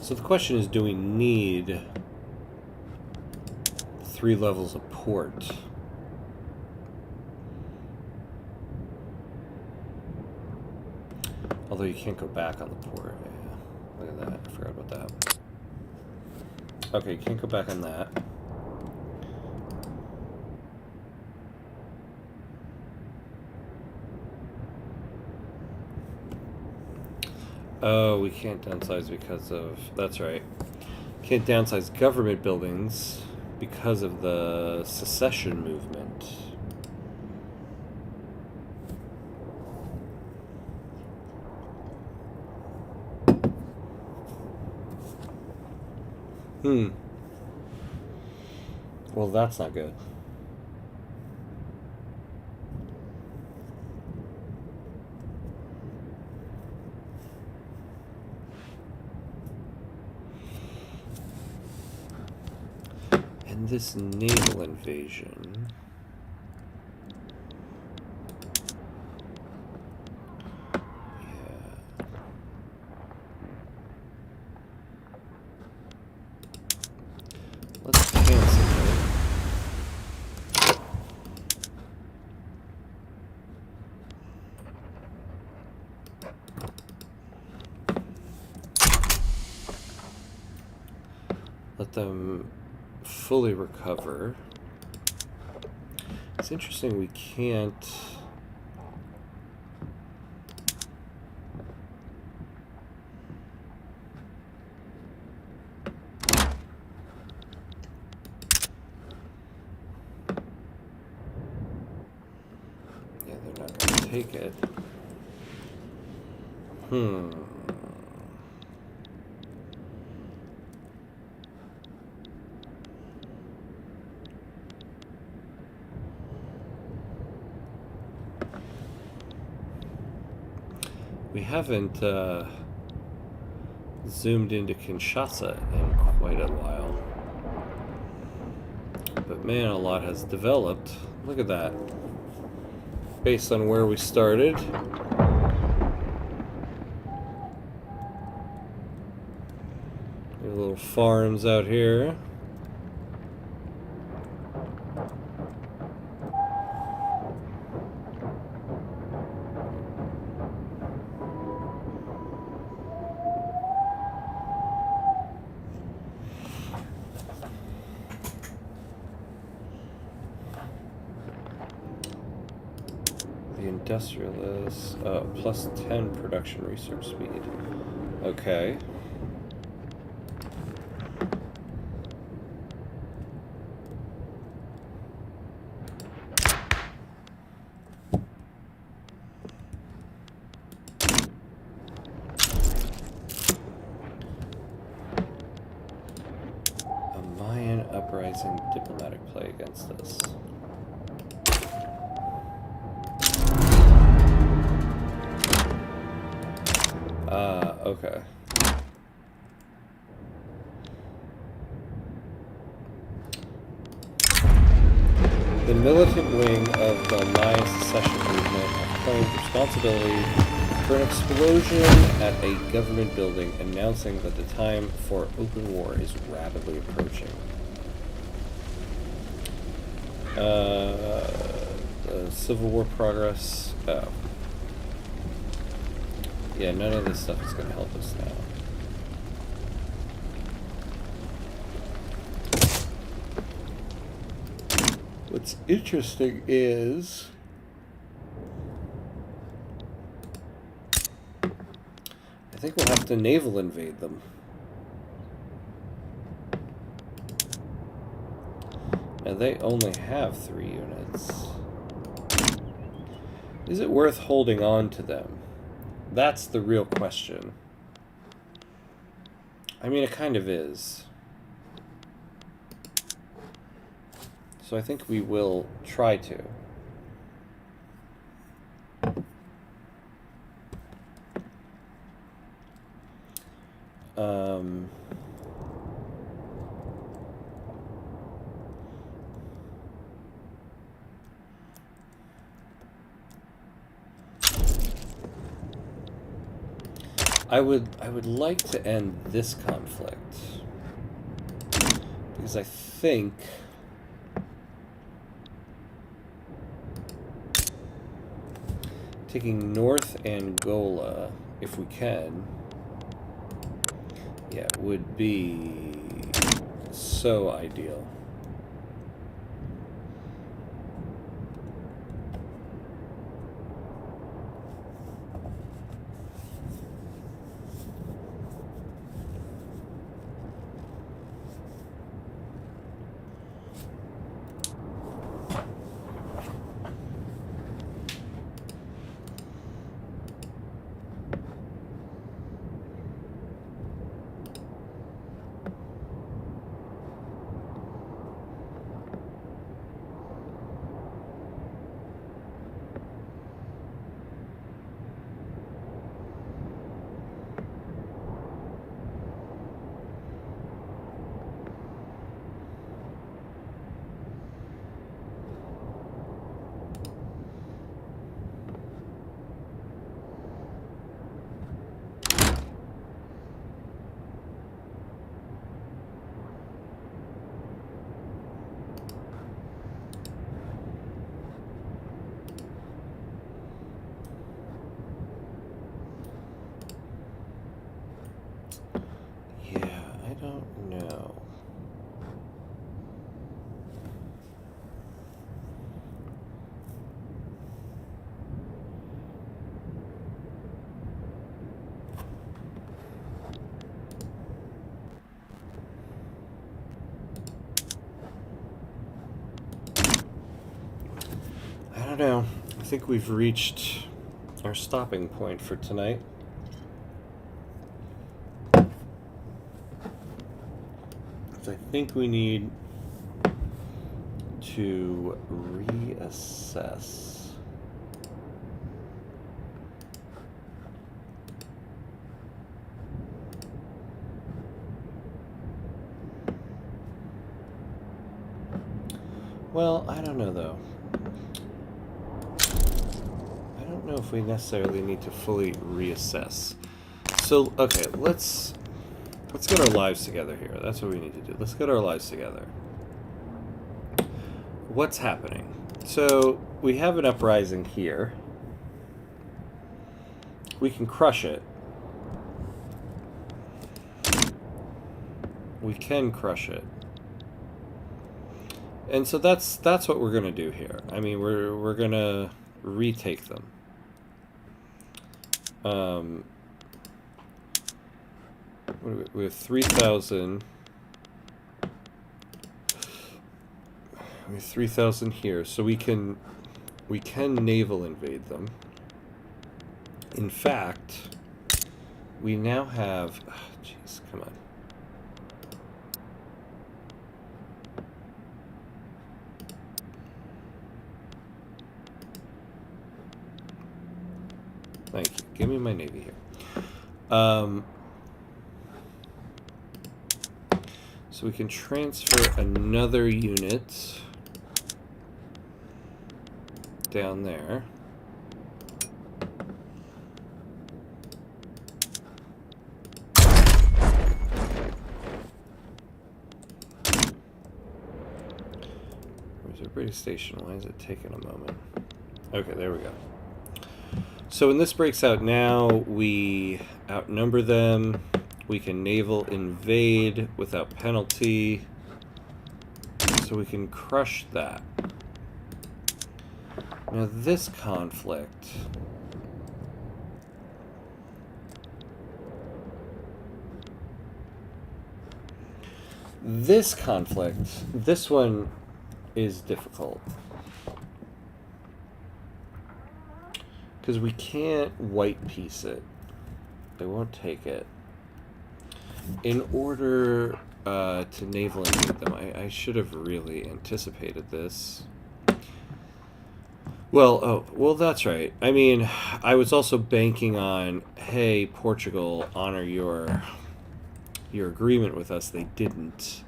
So the question is, do we need 3 levels of port? Although you can't go back on the port. Yeah. Look at that. I forgot about that. Okay, you can't go back on that. Oh, we can't downsize because of... That's right. Can't downsize government buildings because of the secession movement. Well, that's not good. And this naval invasion... Let's cancel it. Let them fully recover. It's interesting we can't... take it. We haven't zoomed into Kinshasa in quite a while. But man, a lot has developed. Look at that. Based on where we started. Little farms out here. Industrialist, plus 10 production research speed. Okay. A Mayan uprising diplomatic play against us. Okay. The militant wing of the Maya secession movement have claimed responsibility for an explosion at a government building, announcing that the time for open war is rapidly approaching. The Civil War progress. Oh. Yeah, none of this stuff is going to help us now. What's interesting is I think we'll have to naval invade them. And they only have 3 units. Is it worth holding on to them? That's the real question. I mean, it kind of is. So I think we will try to. I would like to end this conflict because I think taking North Angola, if we can, yeah, would be so ideal. I don't know. I think we've reached our stopping point for tonight. I think we need to reassess. Well, I don't know though. I don't know if we necessarily need to fully reassess. So, okay, let's get our lives together here. That's what we need to do. Let's get our lives together. What's happening? So, we have an uprising here. We can crush it. We can crush it. And so that's what we're going to do here. I mean, we're going to retake them. We have 3,000. We have 3,000 here, so we can naval invade them. In fact, we now have. Jeez, come on. Thank you. Give me my navy here. So we can transfer another unit down there. Where's everybody stationed? Why is it taking a moment? Okay, there we go. So when this breaks out now, we outnumber them. We can naval invade without penalty. So we can crush that. Now this conflict... this one is difficult. Because we can't white piece it. They won't take it. In order to naval invade them, I should have really anticipated this. Well, that's right. I mean, I was also banking on, hey, Portugal, honor your agreement with us. They didn't.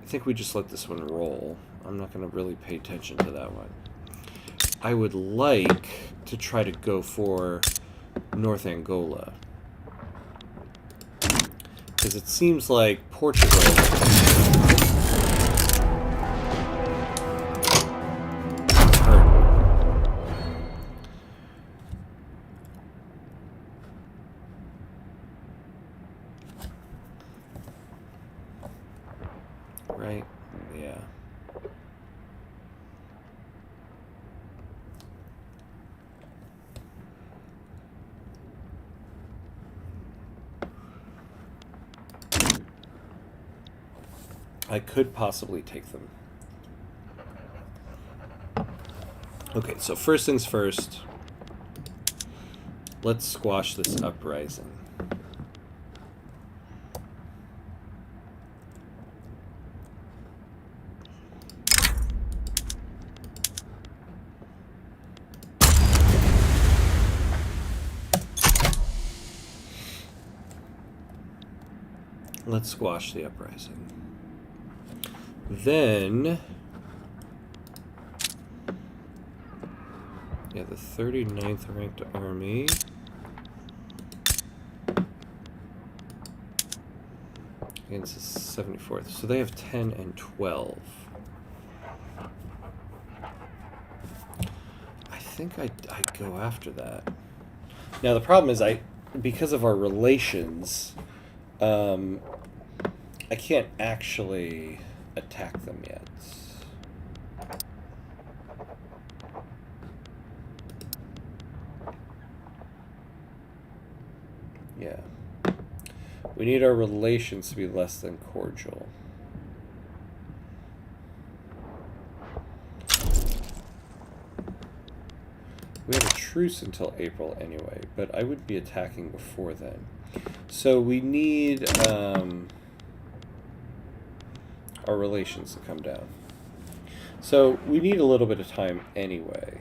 I think we just let this one roll. I'm not going to really pay attention to that one. I would like to try to go for North Angola. Because it seems like Portugal... Right? Yeah. I could possibly take them. Okay, so first things first. Let's squash this uprising. Let's squash the uprising. Then, yeah, the 39th ranked army against the 74th. So they have 10 and 12. I think I'd go after that. Now the problem is because of our relations, I can't actually attack them yet. Yeah. We need our relations to be less than cordial. We have a truce until April anyway, but I would be attacking before then. So we need our relations to come down. So we need a little bit of time anyway.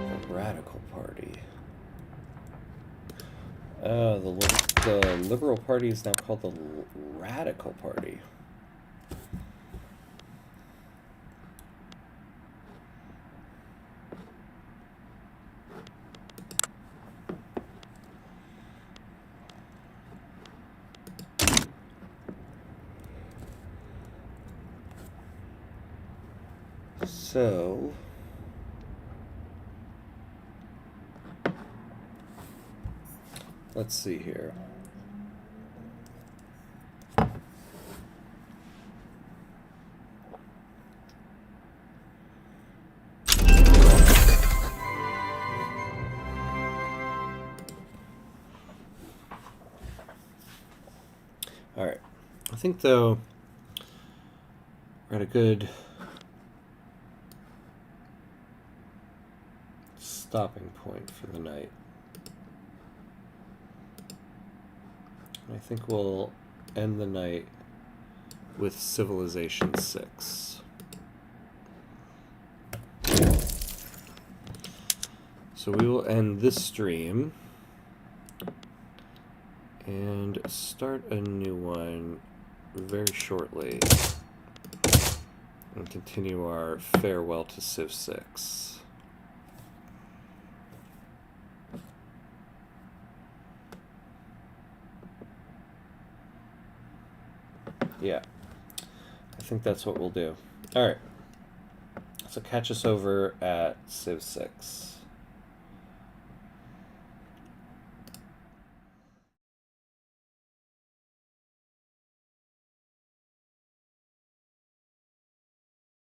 The Radical Party. The Liberal Party is now called the Radical Party. So, let's see here. All right. I think, though, we're at a good stopping point for the night. I think we'll end the night with Civilization 6. So we will end this stream and start a new one very shortly and continue our farewell to Civ 6. Yeah, I think that's what we'll do. All right, so catch us over at Civ 6.